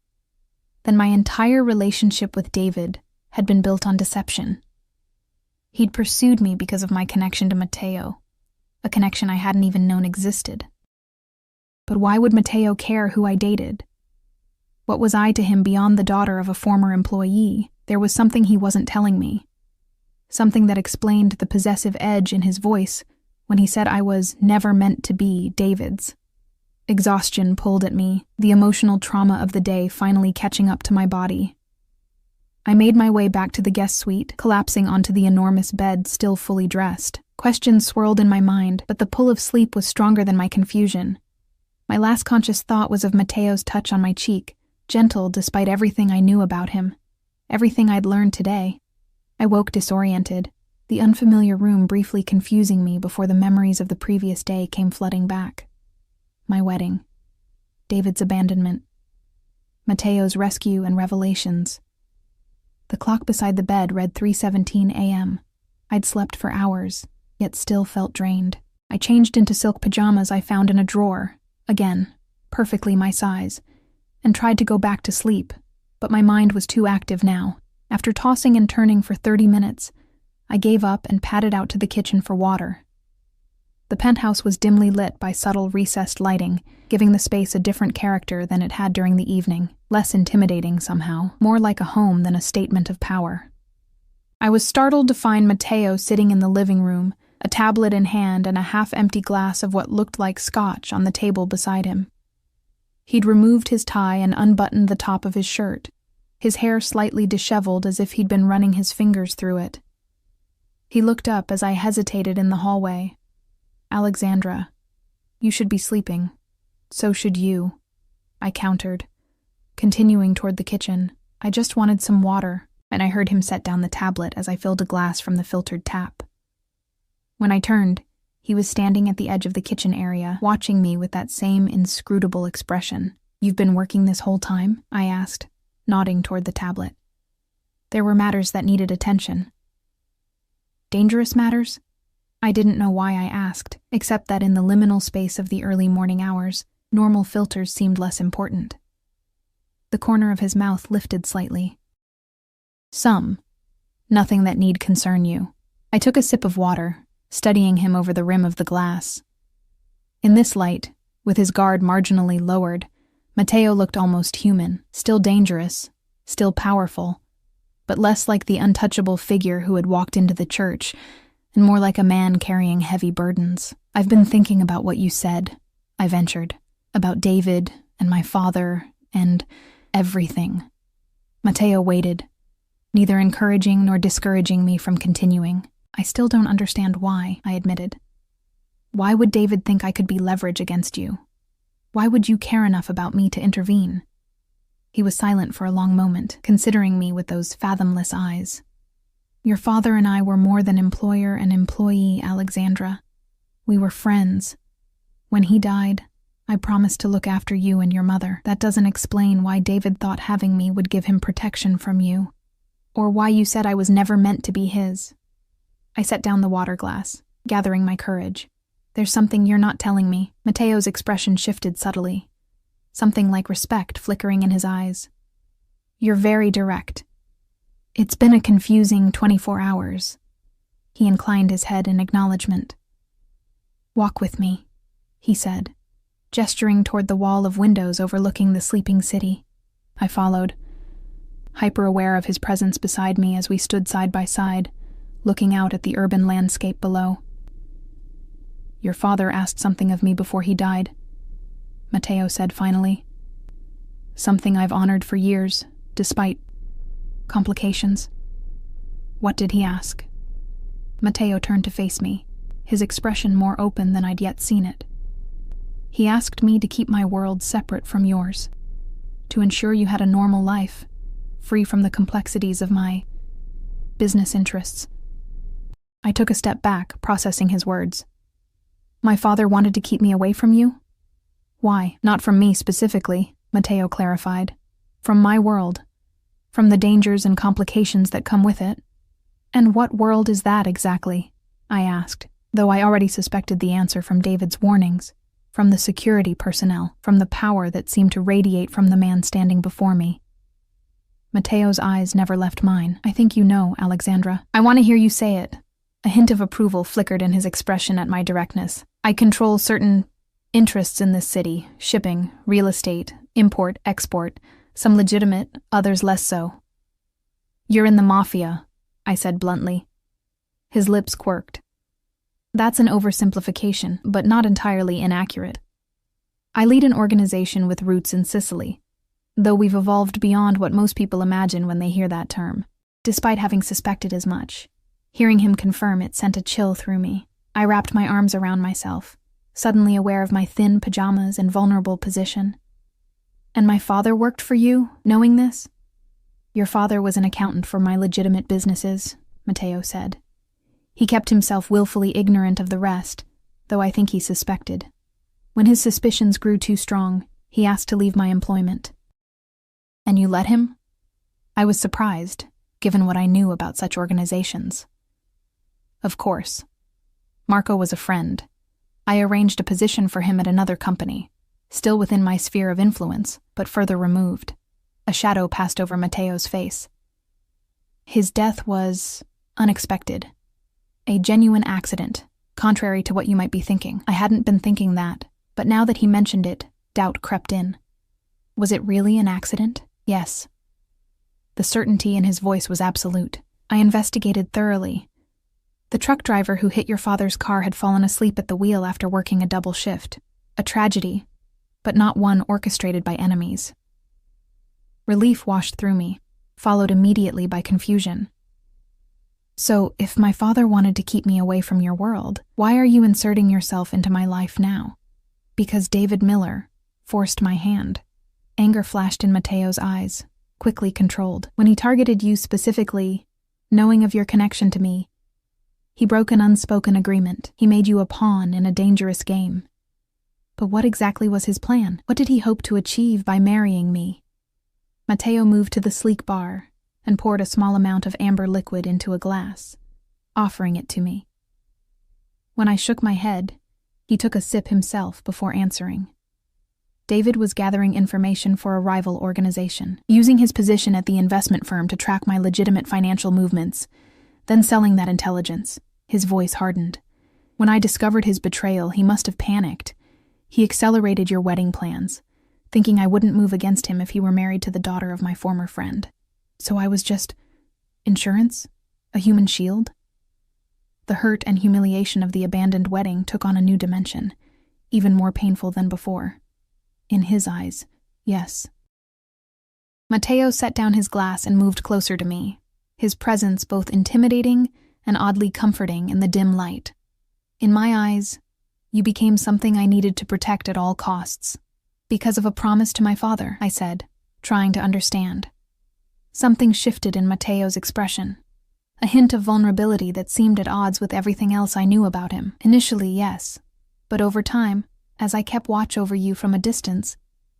then my entire relationship with David had been built on deception. He'd pursued me because of my connection to Matteo, a connection I hadn't even known existed. But why would Matteo care who I dated? What was I to him beyond the daughter of a former employee? There was something he wasn't telling me. Something that explained the possessive edge in his voice when he said I was never meant to be David's. Exhaustion pulled at me, the emotional trauma of the day finally catching up to my body. I made my way back to the guest suite, collapsing onto the enormous bed still fully dressed, Questions swirled in my mind, but the pull of sleep was stronger than my confusion. My last conscious thought was of Mateo's touch on my cheek, gentle despite everything I knew about him, everything I'd learned today. I woke disoriented, the unfamiliar room briefly confusing me before the memories of the previous day came flooding back. My wedding. David's abandonment. Mateo's rescue and revelations. The clock beside the bed read 3:17 a.m. I'd slept for hours, yet still felt drained. I changed into silk pajamas I found in a drawer, again, perfectly my size, and tried to go back to sleep, but my mind was too active now. After tossing and turning for 30 minutes, I gave up and padded out to the kitchen for water. The penthouse was dimly lit by subtle recessed lighting, giving the space a different character than it had during the evening, less intimidating somehow, more like a home than a statement of power. I was startled to find Mateo sitting in the living room, a tablet in hand and a half-empty glass of what looked like scotch on the table beside him. He'd removed his tie and unbuttoned the top of his shirt, his hair slightly disheveled as if he'd been running his fingers through it. He looked up as I hesitated in the hallway. "Alexandra, you should be sleeping. So should you," I countered, continuing toward the kitchen. "I just wanted some water," and I heard him set down the tablet as I filled a glass from the filtered tap. When I turned, he was standing at the edge of the kitchen area, watching me with that same inscrutable expression. "You've been working this whole time?" I asked, nodding toward the tablet. There were matters that needed attention. Dangerous matters? I didn't know why I asked, except that in the liminal space of the early morning hours, normal filters seemed less important. The corner of his mouth lifted slightly. "Some. Nothing that need concern you." I took a sip of water, studying him over the rim of the glass. In this light, with his guard marginally lowered, Mateo looked almost human, still dangerous, still powerful, but less like the untouchable figure who had walked into the church, and more like a man carrying heavy burdens. "I've been thinking about what you said," I ventured, "about David and my father and everything." Mateo waited, neither encouraging nor discouraging me from continuing. "I still don't understand why," I admitted. "Why would David think I could be leverage against you? Why would you care enough about me to intervene?" He was silent for a long moment, considering me with those fathomless eyes. "Your father and I were more than employer and employee, Alexandra. We were friends. When he died, I promised to look after you and your mother. That doesn't explain why David thought having me would give him protection from you, or why you said I was never meant to be his." I set down the water glass, gathering my courage. "There's something you're not telling me." Mateo's expression shifted subtly, something like respect flickering in his eyes. "You're very direct. It's been a confusing 24 hours. He inclined his head in acknowledgement. "Walk with me," he said, gesturing toward the wall of windows overlooking the sleeping city. I followed, hyper-aware of his presence beside me as we stood side by side, looking out at the urban landscape below. "Your father asked something of me before he died," Mateo said finally. "Something I've honored for years, despite complications." "What did he ask?" Mateo turned to face me, his expression more open than I'd yet seen it. "He asked me to keep my world separate from yours, to ensure you had a normal life, free from the complexities of my business interests." I took a step back, processing his words. "My father wanted to keep me away from you?" "Why? Not from me specifically," Mateo clarified. "From my world. From the dangers and complications that come with it." "And what world is that exactly?" I asked, though I already suspected the answer from David's warnings, from the security personnel, from the power that seemed to radiate from the man standing before me. Mateo's eyes never left mine. "I think you know, Alexandra. I want to hear you say it." A hint of approval flickered in his expression at my directness. "I control certain interests in this city, shipping, real estate, import, export, some legitimate, others less so." "You're in the Mafia," I said bluntly. His lips quirked. "That's an oversimplification, but not entirely inaccurate. I lead an organization with roots in Sicily, though we've evolved beyond what most people imagine when they hear that term. Despite having suspected as much, hearing him confirm it sent a chill through me. I wrapped my arms around myself, suddenly aware of my thin pajamas and vulnerable position. And my father worked for you, knowing this? Your father was an accountant for my legitimate businesses, Matteo said. He kept himself willfully ignorant of the rest, though I think he suspected. When his suspicions grew too strong, he asked to leave my employment. And you let him? I was surprised, given what I knew about such organizations. Of course. Marco was a friend. I arranged a position for him at another company, still within my sphere of influence, but further removed. A shadow passed over Matteo's face. His death was unexpected. A genuine accident, contrary to what you might be thinking. I hadn't been thinking that, but now that he mentioned it, doubt crept in. Was it really an accident? Yes. The certainty in his voice was absolute. I investigated thoroughly. The truck driver who hit your father's car had fallen asleep at the wheel after working a double shift. A tragedy, but not one orchestrated by enemies. Relief washed through me, followed immediately by confusion. So, if my father wanted to keep me away from your world, why are you inserting yourself into my life now? Because David Miller forced my hand. Anger flashed in Matteo's eyes, quickly controlled. When he targeted you specifically, knowing of your connection to me, he broke an unspoken agreement. He made you a pawn in a dangerous game. But what exactly was his plan? What did he hope to achieve by marrying me? Matteo moved to the sleek bar and poured a small amount of amber liquid into a glass, offering it to me. When I shook my head, he took a sip himself before answering. David was gathering information for a rival organization, using his position at the investment firm to track my legitimate financial movements, then selling that intelligence. His voice hardened. When I discovered his betrayal, he must have panicked. He accelerated your wedding plans, thinking I wouldn't move against him if he were married to the daughter of my former friend. So I was just insurance? A human shield? The hurt and humiliation of the abandoned wedding took on a new dimension, even more painful than before. In his eyes, yes. Matteo set down his glass and moved closer to me, his presence both intimidating and oddly comforting in the dim light. In my eyes, you became something I needed to protect at all costs. Because of a promise to my father, I said, trying to understand. Something shifted in Matteo's expression, a hint of vulnerability that seemed at odds with everything else I knew about him. Initially, yes, but over time, as I kept watch over you from a distance,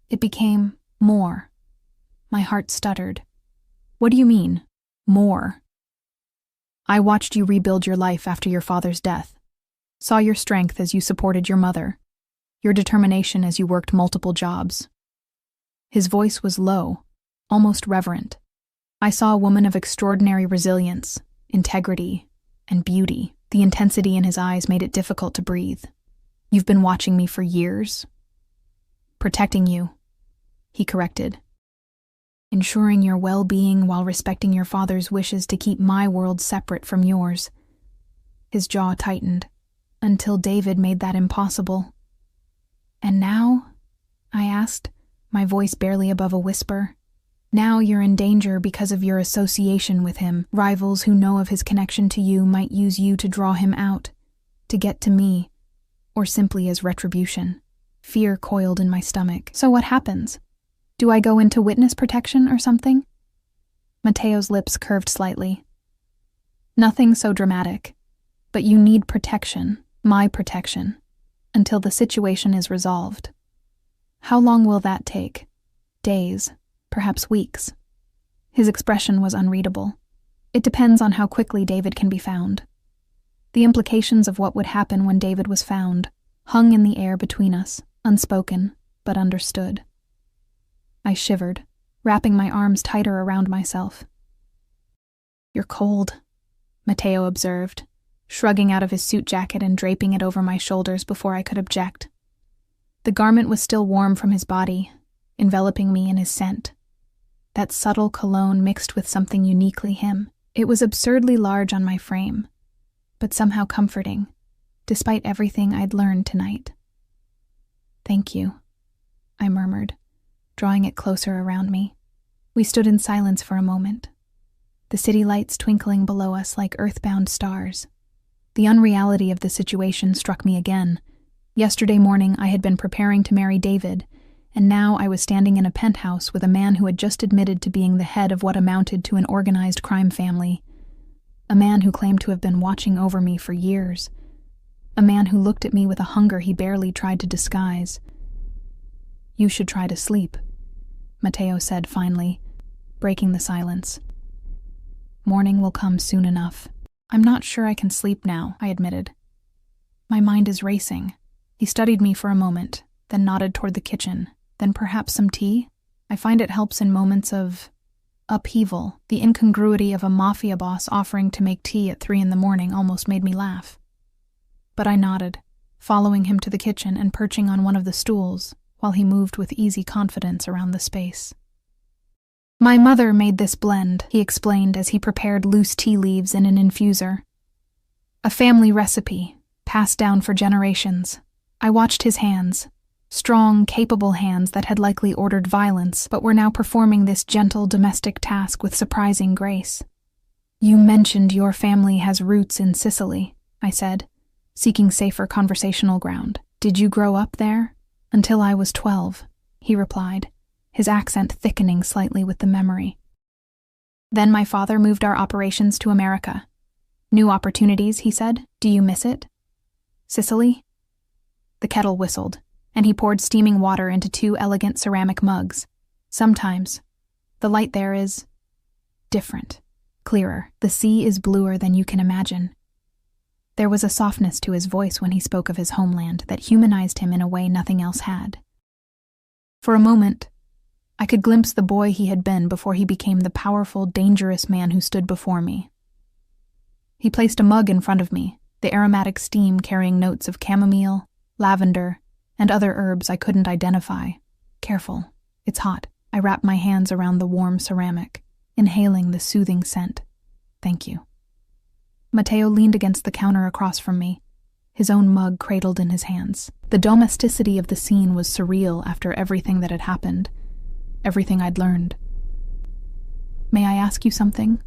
it became more. My heart stuttered. What do you mean, more? I watched you rebuild your life after your father's death, saw your strength as you supported your mother, your determination as you worked multiple jobs. His voice was low, almost reverent. I saw a woman of extraordinary resilience, integrity, and beauty. The intensity in his eyes made it difficult to breathe. You've been watching me for years. Protecting you, he corrected. Ensuring your well-being while respecting your father's wishes to keep my world separate from yours. His jaw tightened, until David made that impossible. And now? I asked, my voice barely above a whisper. Now you're in danger because of your association with him. Rivals who know of his connection to you might use you to draw him out, to get to me, or simply as retribution. Fear coiled in my stomach. So what happens? Do I go into witness protection or something? Matteo's lips curved slightly. Nothing so dramatic, but you need protection, my protection, until the situation is resolved. How long will that take? Days, perhaps weeks. His expression was unreadable. It depends on how quickly David can be found. The implications of what would happen when David was found hung in the air between us, unspoken, but understood. I shivered, wrapping my arms tighter around myself. You're cold, Matteo observed, shrugging out of his suit jacket and draping it over my shoulders before I could object. The garment was still warm from his body, enveloping me in his scent. That subtle cologne mixed with something uniquely him. It was absurdly large on my frame, but somehow comforting, despite everything I'd learned tonight. Thank you, I murmured, drawing it closer around me. We stood in silence for a moment, the city lights twinkling below us like earthbound stars. The unreality of the situation struck me again. Yesterday morning I had been preparing to marry David, and now I was standing in a penthouse with a man who had just admitted to being the head of what amounted to an organized crime family. A man who claimed to have been watching over me for years. A man who looked at me with a hunger he barely tried to disguise. "You should try to sleep," Matteo said finally, breaking the silence. "Morning will come soon enough." "I'm not sure I can sleep now," I admitted. "My mind is racing." He studied me for a moment, then nodded toward the kitchen. "Then perhaps some tea? I find it helps in moments of upheaval. The incongruity of a Mafia boss offering to make tea at 3 a.m. almost made me laugh." But I nodded, following him to the kitchen and perching on one of the stools while he moved with easy confidence around the space. "My mother made this blend," he explained as he prepared loose tea leaves in an infuser. "A family recipe, passed down for generations." I watched his hands, strong, capable hands that had likely ordered violence, but were now performing this gentle domestic task with surprising grace. "You mentioned your family has roots in Sicily," I said, seeking safer conversational ground. "Did you grow up there?" "Until I was 12, he replied, his accent thickening slightly with the memory. "Then my father moved our operations to America. New opportunities," he said. "Do you miss it? Sicily?" The kettle whistled, and he poured steaming water into 2 elegant ceramic mugs. "Sometimes. The light there is different, clearer. The sea is bluer than you can imagine." There was a softness to his voice when he spoke of his homeland that humanized him in a way nothing else had. For a moment, I could glimpse the boy he had been before he became the powerful, dangerous man who stood before me. He placed a mug in front of me, the aromatic steam carrying notes of chamomile, lavender, and other herbs I couldn't identify. "Careful, it's hot." I wrapped my hands around the warm ceramic, inhaling the soothing scent. "Thank you." Matteo leaned against the counter across from me, his own mug cradled in his hands. The domesticity of the scene was surreal after everything that had happened, everything I'd learned. "May I ask you something?"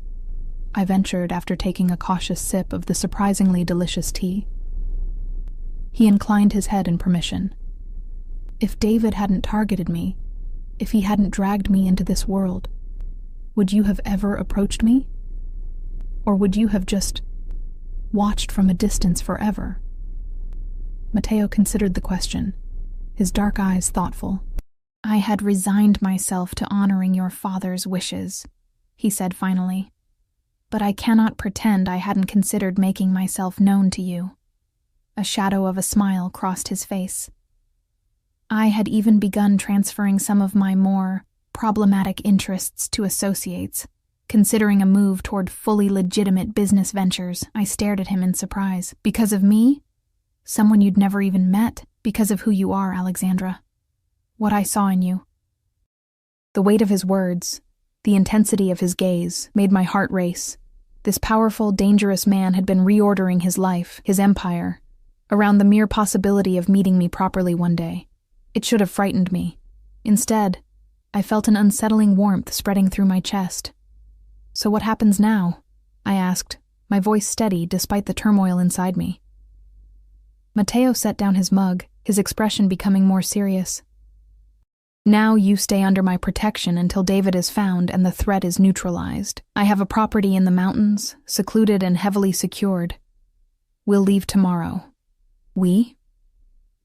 I ventured after taking a cautious sip of the surprisingly delicious tea. He inclined his head in permission. "If David hadn't targeted me, if he hadn't dragged me into this world, would you have ever approached me? Or would you have just watched from a distance forever?" Matteo considered the question, his dark eyes thoughtful. "I had resigned myself to honoring your father's wishes," he said finally. "But I cannot pretend I hadn't considered making myself known to you." A shadow of a smile crossed his face. "I had even begun transferring some of my more problematic interests to associates, considering a move toward fully legitimate business ventures." I stared at him in surprise. "Because of me? Someone you'd never even met? Because of who you are, Alexandra. What I saw in you." The weight of his words, the intensity of his gaze, made my heart race. This powerful, dangerous man had been reordering his life, his empire, around the mere possibility of meeting me properly one day. It should have frightened me. Instead, I felt an unsettling warmth spreading through my chest. "So what happens now?" I asked, my voice steady despite the turmoil inside me. Matteo set down his mug, his expression becoming more serious. "Now you stay under my protection until David is found and the threat is neutralized. I have a property in the mountains, secluded and heavily secured. We'll leave tomorrow." "We?"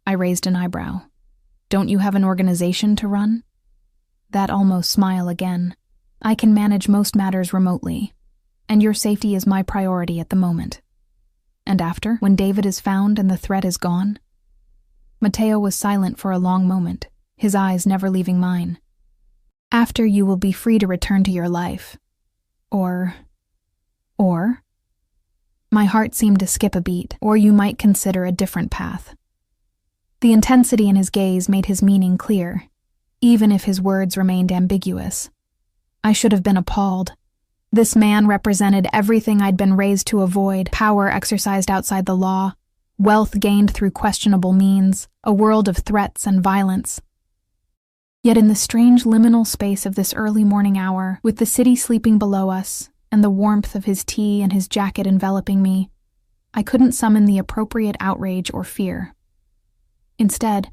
I raised an eyebrow. "Don't you have an organization to run?" That almost smile again. "I can manage most matters remotely, and your safety is my priority at the moment." "And after, when David is found and the threat is gone?" Matteo was silent for a long moment, his eyes never leaving mine. "After, you will be free to return to your life. Or? My heart seemed to skip a beat. "Or you might consider a different path." The intensity in his gaze made his meaning clear, even if his words remained ambiguous. I should have been appalled. This man represented everything I'd been raised to avoid: power exercised outside the law, wealth gained through questionable means, a world of threats and violence. Yet in the strange liminal space of this early morning hour, with the city sleeping below us, and the warmth of his tea and his jacket enveloping me, I couldn't summon the appropriate outrage or fear. Instead,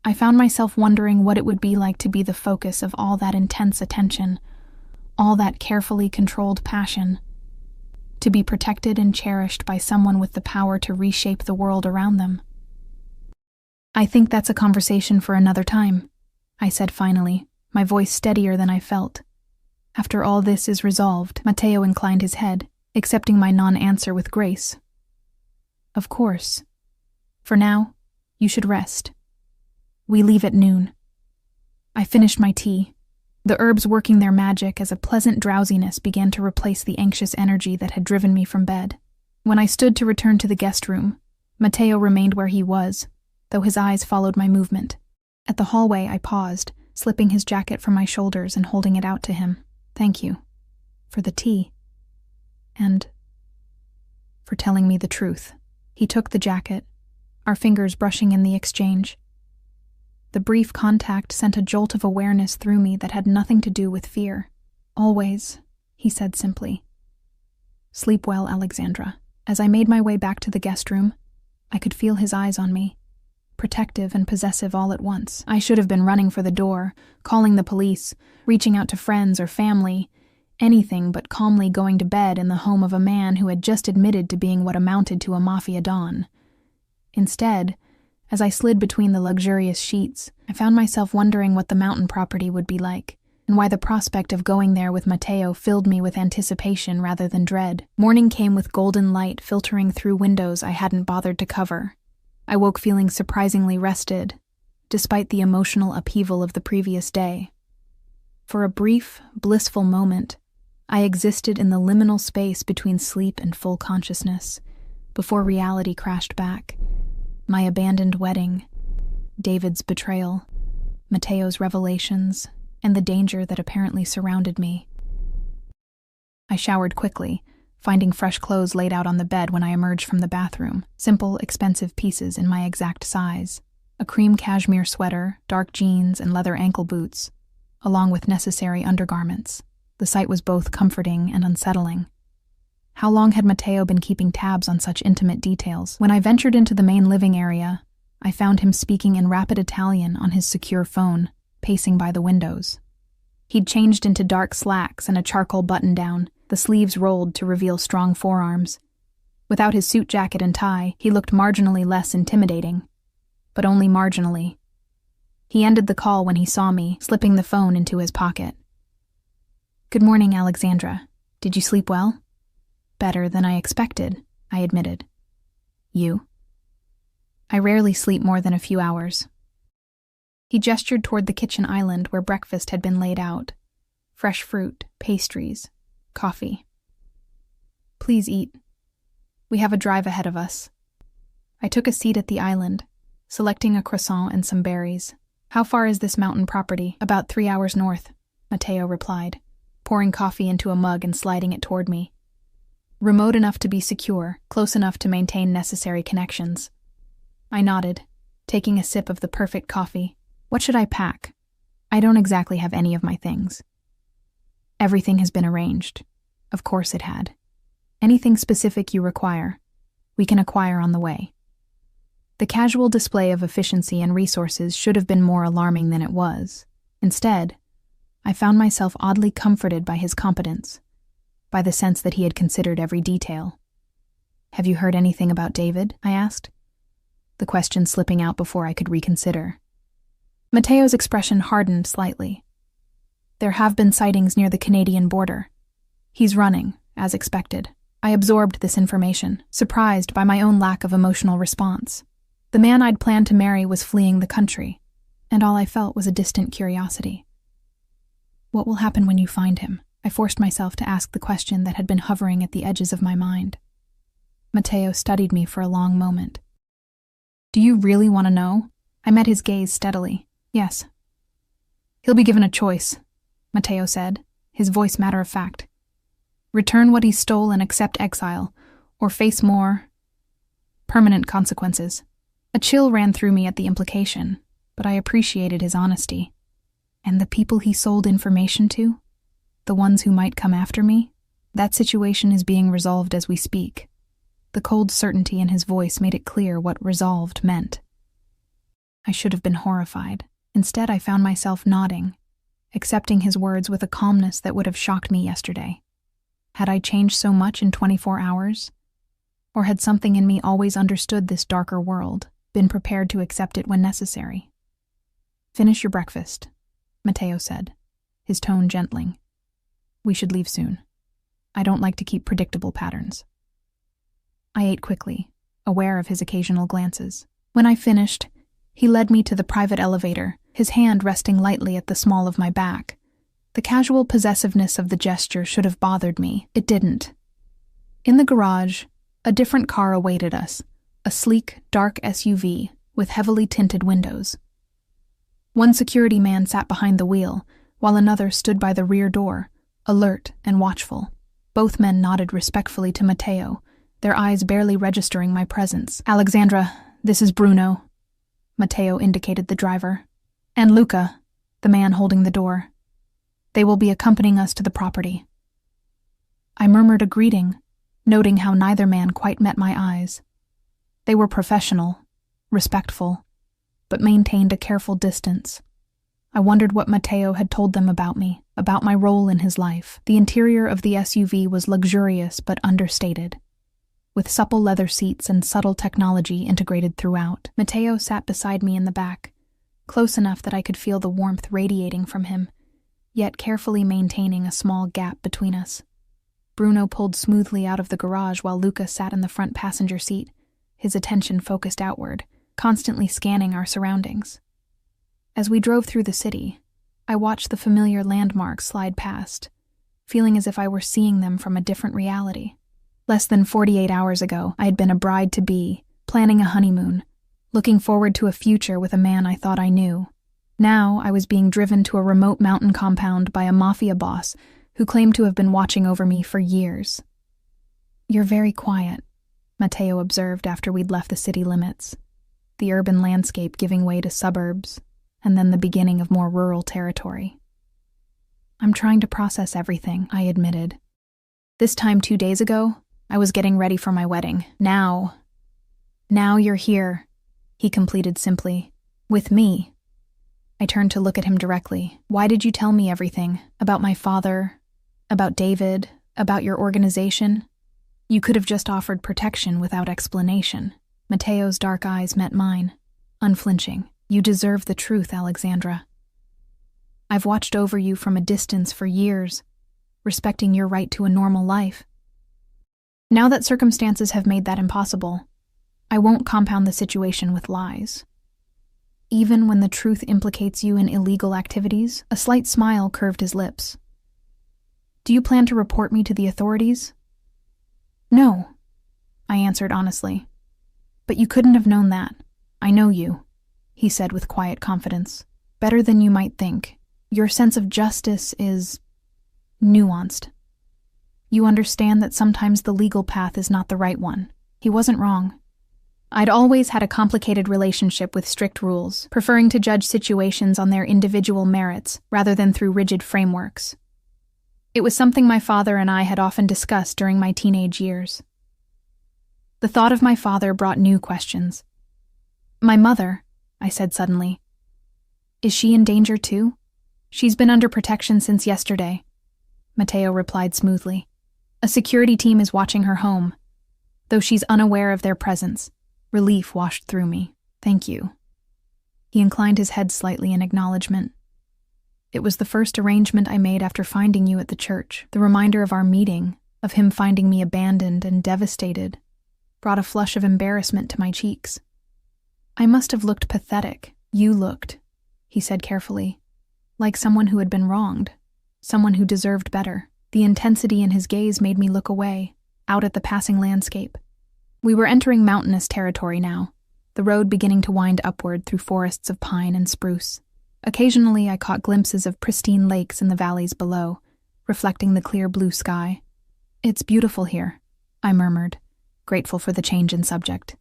I found myself wondering what it would be like to be the focus of all that intense attention, all that carefully controlled passion, to be protected and cherished by someone with the power to reshape the world around them. "I think that's a conversation for another time," I said finally, my voice steadier than I felt. "After all this is resolved," Matteo inclined his head, accepting my non-answer with grace. "Of course. For now, you should rest. We leave at noon." I finished my tea, the herbs working their magic as a pleasant drowsiness began to replace the anxious energy that had driven me from bed. When I stood to return to the guest room, Matteo remained where he was, though his eyes followed my movement. At the hallway, I paused, slipping his jacket from my shoulders and holding it out to him. "Thank you. For the tea. And for telling me the truth." He took the jacket, our fingers brushing in the exchange. The brief contact sent a jolt of awareness through me that had nothing to do with fear. "Always," he said simply. "Sleep well, Alexandra." As I made my way back to the guest room, I could feel his eyes on me, protective and possessive all at once. I should have been running for the door, calling the police, reaching out to friends or family, anything but calmly going to bed in the home of a man who had just admitted to being what amounted to a Mafia don. Instead, as I slid between the luxurious sheets, I found myself wondering what the mountain property would be like, and why the prospect of going there with Matteo filled me with anticipation rather than dread. Morning came with golden light filtering through windows I hadn't bothered to cover. I woke feeling surprisingly rested, despite the emotional upheaval of the previous day. For a brief, blissful moment, I existed in the liminal space between sleep and full consciousness, before reality crashed back. My abandoned wedding, David's betrayal, Matteo's revelations, and the danger that apparently surrounded me. I showered quickly, finding fresh clothes laid out on the bed when I emerged from the bathroom, simple, expensive pieces in my exact size. A cream cashmere sweater, dark jeans, and leather ankle boots, along with necessary undergarments. The sight was both comforting and unsettling. How long had Matteo been keeping tabs on such intimate details? When I ventured into the main living area, I found him speaking in rapid Italian on his secure phone, pacing by the windows. He'd changed into dark slacks and a charcoal button-down, the sleeves rolled to reveal strong forearms. Without his suit jacket and tie, he looked marginally less intimidating, but only marginally. He ended the call when he saw me, slipping the phone into his pocket. "Good morning, Alexandra. Did you sleep well?" "Better than I expected," I admitted. "You?" "I rarely sleep more than a few hours." He gestured toward the kitchen island where breakfast had been laid out. Fresh fruit, pastries, coffee. "Please eat. We have a drive ahead of us." I took a seat at the island, selecting a croissant and some berries. "How far is this mountain property?" "About 3 hours north," Matteo replied, pouring coffee into a mug and sliding it toward me. "Remote enough to be secure, close enough to maintain necessary connections." I nodded, taking a sip of the perfect coffee. "What should I pack? I don't exactly have any of my things." "Everything has been arranged." Of course it had. "Anything specific you require, we can acquire on the way." The casual display of efficiency and resources should have been more alarming than it was. Instead, I found myself oddly comforted by his competence, by the sense that he had considered every detail. "Have you heard anything about David?" I asked, the question slipping out before I could reconsider. Matteo's expression hardened slightly. "There have been sightings near the Canadian border. He's running, as expected." I absorbed this information, surprised by my own lack of emotional response. The man I'd planned to marry was fleeing the country, and all I felt was a distant curiosity. "What will happen when you find him?" I forced myself to ask the question that had been hovering at the edges of my mind. Matteo studied me for a long moment. "Do you really want to know?" I met his gaze steadily. "Yes." "He'll be given a choice," Matteo said, his voice matter-of-fact. "Return what he stole and accept exile, or face more permanent consequences." A chill ran through me at the implication, but I appreciated his honesty. And the people he sold information to? The ones who might come after me? That situation is being resolved as we speak. The cold certainty in his voice made it clear what resolved meant. I should have been horrified. Instead, I found myself nodding, accepting his words with a calmness that would have shocked me yesterday. Had I changed so much in 24 hours? Or had something in me always understood this darker world, been prepared to accept it when necessary? "Finish your breakfast," Matteo said, his tone gentling. "We should leave soon. I don't like to keep predictable patterns." I ate quickly, aware of his occasional glances. When I finished, he led me to the private elevator, his hand resting lightly at the small of my back. The casual possessiveness of the gesture should have bothered me. It didn't. In the garage, a different car awaited us, a sleek, dark SUV with heavily tinted windows. One security man sat behind the wheel, while another stood by the rear door, alert and watchful. Both men nodded respectfully to Matteo, their eyes barely registering my presence. "Alexandra, this is Bruno." Matteo indicated the driver. "And Luca," the man holding the door. "They will be accompanying us to the property." I murmured a greeting, noting how neither man quite met my eyes. They were professional, respectful, but maintained a careful distance. I wondered what Matteo had told them about me, about my role in his life. The interior of the SUV was luxurious but understated, with supple leather seats and subtle technology integrated throughout. Matteo sat beside me in the back, close enough that I could feel the warmth radiating from him, yet carefully maintaining a small gap between us. Bruno pulled smoothly out of the garage while Luca sat in the front passenger seat, his attention focused outward, constantly scanning our surroundings. As we drove through the city, I watched the familiar landmarks slide past, feeling as if I were seeing them from a different reality. Less than 48 hours ago, I had been a bride-to-be, planning a honeymoon, looking forward to a future with a man I thought I knew. Now I was being driven to a remote mountain compound by a Mafia boss who claimed to have been watching over me for years. "You're very quiet," Matteo observed after we'd left the city limits, the urban landscape giving way to suburbs, and then the beginning of more rural territory. "I'm trying to process everything," I admitted. "This time 2 days ago, I was getting ready for my wedding. Now you're here," he completed simply. "With me." I turned to look at him directly. "Why did you tell me everything? About my father? About David? About your organization? You could have just offered protection without explanation." Matteo's dark eyes met mine, unflinching. "You deserve the truth, Alexandra. I've watched over you from a distance for years, respecting your right to a normal life. Now that circumstances have made that impossible, I won't compound the situation with lies. Even when the truth implicates you in illegal activities." A slight smile curved his lips. "Do you plan to report me to the authorities?" "No," I answered honestly. "But you couldn't have known that. I know you," he said with quiet confidence. "Better than you might think. Your sense of justice is nuanced. You understand that sometimes the legal path is not the right one." He wasn't wrong. I'd always had a complicated relationship with strict rules, preferring to judge situations on their individual merits rather than through rigid frameworks. It was something my father and I had often discussed during my teenage years. The thought of my father brought new questions. "My mother," I said suddenly. "Is she in danger too?" "She's been under protection since yesterday," Matteo replied smoothly. "A security team is watching her home, though she's unaware of their presence." Relief washed through me. "Thank you." He inclined his head slightly in acknowledgement. "It was the first arrangement I made after finding you at the church. The reminder of our meeting, of him finding me abandoned and devastated, brought a flush of embarrassment to my cheeks. I must have looked pathetic. You looked," he said carefully, "like someone who had been wronged, someone who deserved better." The intensity in his gaze made me look away, out at the passing landscape. We were entering mountainous territory now, the road beginning to wind upward through forests of pine and spruce. Occasionally I caught glimpses of pristine lakes in the valleys below, reflecting the clear blue sky. "It's beautiful here," I murmured, grateful for the change in subject.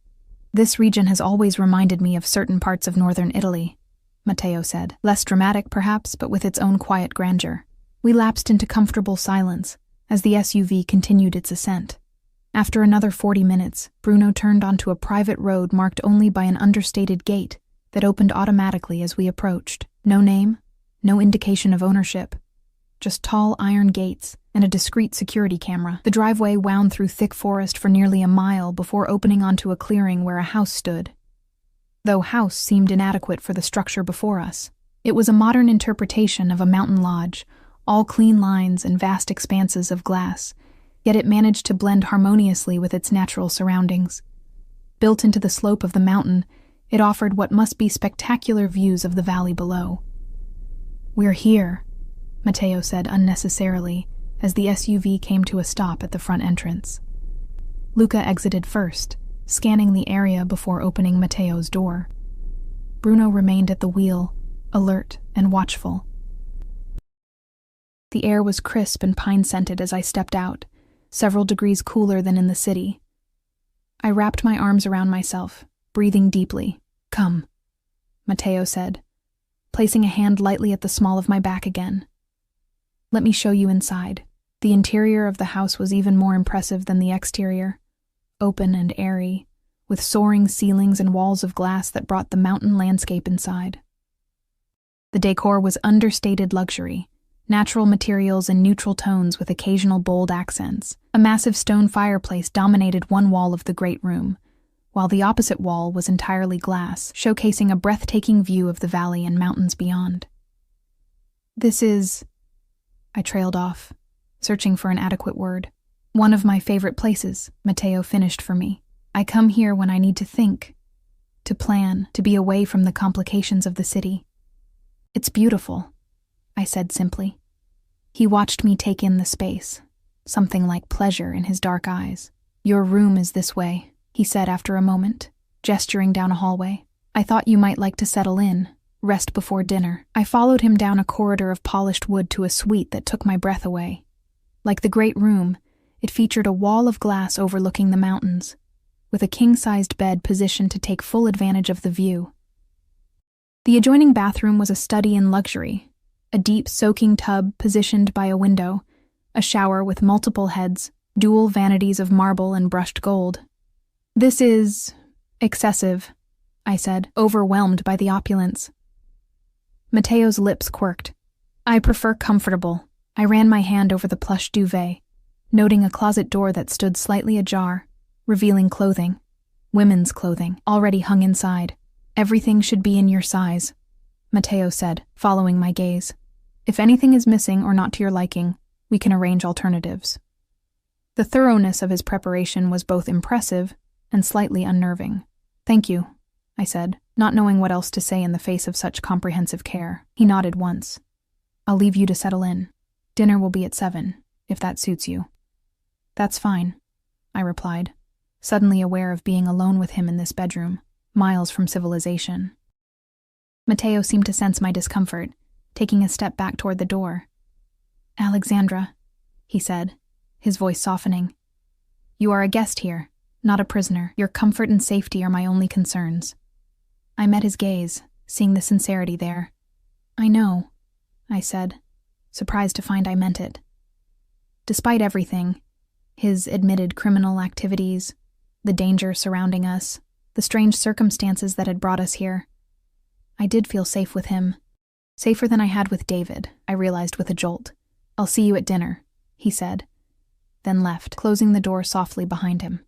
"This region has always reminded me of certain parts of northern Italy," Matteo said. "Less dramatic, perhaps, but with its own quiet grandeur." We lapsed into comfortable silence as the SUV continued its ascent. After another 40 minutes, Bruno turned onto a private road marked only by an understated gate that opened automatically as we approached. No name, no indication of ownership. Just tall iron gates and a discreet security camera. The driveway wound through thick forest for nearly a mile before opening onto a clearing where a house stood. Though house seemed inadequate for the structure before us, it was a modern interpretation of a mountain lodge, all clean lines and vast expanses of glass, yet it managed to blend harmoniously with its natural surroundings. Built into the slope of the mountain, it offered what must be spectacular views of the valley below. "We're here," Matteo said unnecessarily as the SUV came to a stop at the front entrance. Luca exited first, scanning the area before opening Matteo's door. Bruno remained at the wheel, alert and watchful. The air was crisp and pine-scented as I stepped out, several degrees cooler than in the city. I wrapped my arms around myself, breathing deeply. "Come," Matteo said, placing a hand lightly at the small of my back again. "Let me show you inside." The interior of the house was even more impressive than the exterior, open and airy, with soaring ceilings and walls of glass that brought the mountain landscape inside. The decor was understated luxury, natural materials and neutral tones with occasional bold accents. A massive stone fireplace dominated one wall of the great room, while the opposite wall was entirely glass, showcasing a breathtaking view of the valley and mountains beyond. "This is..." I trailed off, searching for an adequate word. "One of my favorite places," Matteo finished for me. "I come here when I need to think, to plan, to be away from the complications of the city." "It's beautiful," I said simply. He watched me take in the space, something like pleasure in his dark eyes. "Your room is this way," he said after a moment, gesturing down a hallway. "I thought you might like to settle in, rest before dinner." I followed him down a corridor of polished wood to a suite that took my breath away. Like the great room, it featured a wall of glass overlooking the mountains, with a king-sized bed positioned to take full advantage of the view. The adjoining bathroom was a study in luxury, a deep soaking tub positioned by a window, a shower with multiple heads, dual vanities of marble and brushed gold. "This is... excessive," I said, overwhelmed by the opulence. Matteo's lips quirked. "I prefer comfortable." I ran my hand over the plush duvet, noting a closet door that stood slightly ajar, revealing clothing, women's clothing, already hung inside. "Everything should be in your size," Matteo said, following my gaze. "If anything is missing or not to your liking, we can arrange alternatives." The thoroughness of his preparation was both impressive and slightly unnerving. "Thank you," I said, not knowing what else to say in the face of such comprehensive care. He nodded once. "I'll leave you to settle in. Dinner will be at 7, if that suits you." "That's fine," I replied, suddenly aware of being alone with him in this bedroom, miles from civilization. Matteo seemed to sense my discomfort, taking a step back toward the door. "Alexandra," he said, his voice softening. "You are a guest here, not a prisoner. Your comfort and safety are my only concerns." I met his gaze, seeing the sincerity there. "I know," I said, surprised to find I meant it. Despite everything, his admitted criminal activities, the danger surrounding us, the strange circumstances that had brought us here, I did feel safe with him. Safer than I had with David, I realized with a jolt. "I'll see you at dinner," he said, then left, closing the door softly behind him.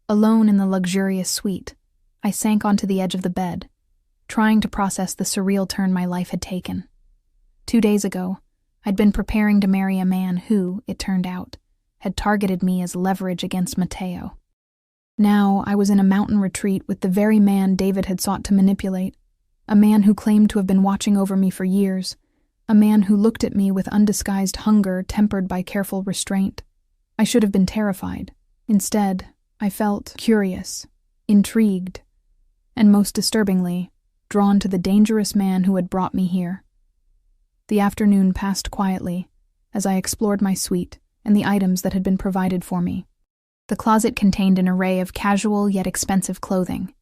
Alone in the luxurious suite, I sank onto the edge of the bed, trying to process the surreal turn my life had taken. 2 days ago, I'd been preparing to marry a man who, it turned out, had targeted me as leverage against Matteo. Now I was in a mountain retreat with the very man David had sought to manipulate, a man who claimed to have been watching over me for years, a man who looked at me with undisguised hunger tempered by careful restraint. I should have been terrified. Instead, I felt curious, intrigued, and most disturbingly, drawn to the dangerous man who had brought me here. The afternoon passed quietly as I explored my suite and the items that had been provided for me. The closet contained an array of casual yet expensive clothing: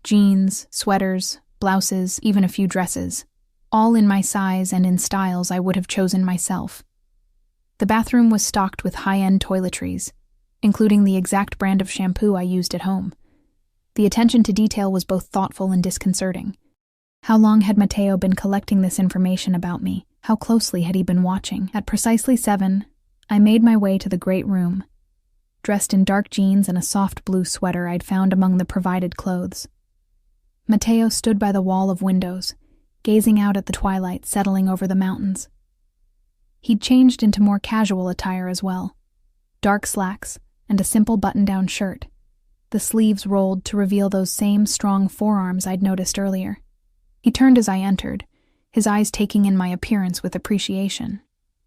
jeans, sweaters, blouses, even a few dresses, all in my size and in styles I would have chosen myself. The bathroom was stocked with high-end toiletries, including the exact brand of shampoo I used at home. The attention to detail was both thoughtful and disconcerting. How long had Matteo been collecting this information about me? How closely had he been watching? At precisely 7, I made my way to the great room, dressed in dark jeans and a soft blue sweater I'd found among the provided clothes. Matteo stood by the wall of windows, gazing out at the twilight settling over the mountains. He'd changed into more casual attire as well. Dark slacks and a simple button-down shirt, the sleeves rolled to reveal those same strong forearms I'd noticed earlier. He turned as I entered, his eyes taking in my appearance with appreciation.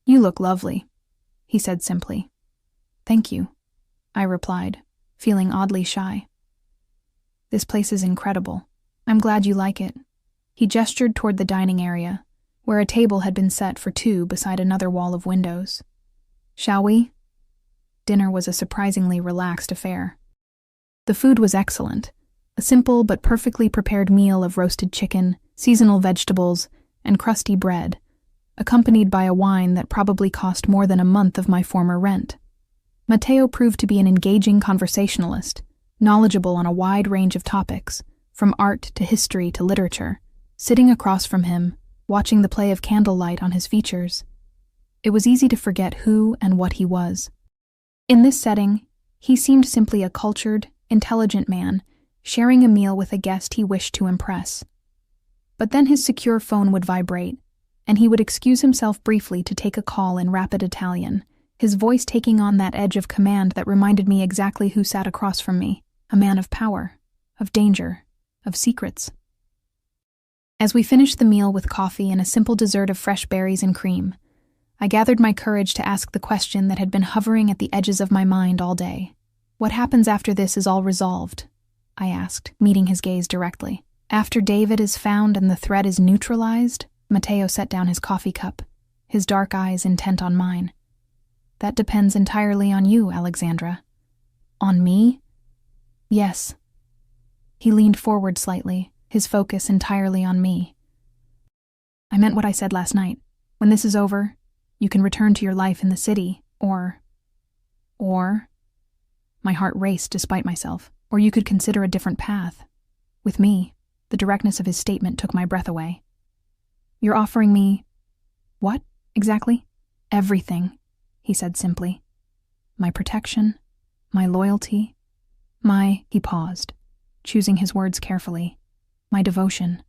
"You look lovely," he said simply. "Thank you," I replied, feeling oddly shy. "This place is incredible. I'm glad you like it." He gestured toward the dining area, where a table had been set for 2 beside another wall of windows. "Shall we?" Dinner was a surprisingly relaxed affair. The food was excellent, a simple but perfectly prepared meal of roasted chicken, seasonal vegetables, and crusty bread, accompanied by a wine that probably cost more than a month of my former rent. Matteo proved to be an engaging conversationalist, knowledgeable on a wide range of topics, from art to history to literature. Sitting across from him, watching the play of candlelight on his features, it was easy to forget who and what he was. In this setting, he seemed simply a cultured, intelligent man, sharing a meal with a guest he wished to impress. But then his secure phone would vibrate, and he would excuse himself briefly to take a call in rapid Italian, his voice taking on that edge of command that reminded me exactly who sat across from me, a man of power, of danger, of secrets. As we finished the meal with coffee and a simple dessert of fresh berries and cream, I gathered my courage to ask the question that had been hovering at the edges of my mind all day. "What happens after this is all resolved?" I asked, meeting his gaze directly. "After David is found and the threat is neutralized?" Matteo set down his coffee cup, his dark eyes intent on mine. "That depends entirely on you, Alexandra." "On me?" "Yes." He leaned forward slightly, his focus entirely on me. "I meant what I said last night. When this is over, you can return to your life in the city, or... My heart raced despite myself. "Or you could consider a different path. With me." The directness of his statement took my breath away. "You're offering me... what, exactly?" "Everything," he said simply. "My protection, my loyalty, my..." He paused, choosing his words carefully. "My devotion."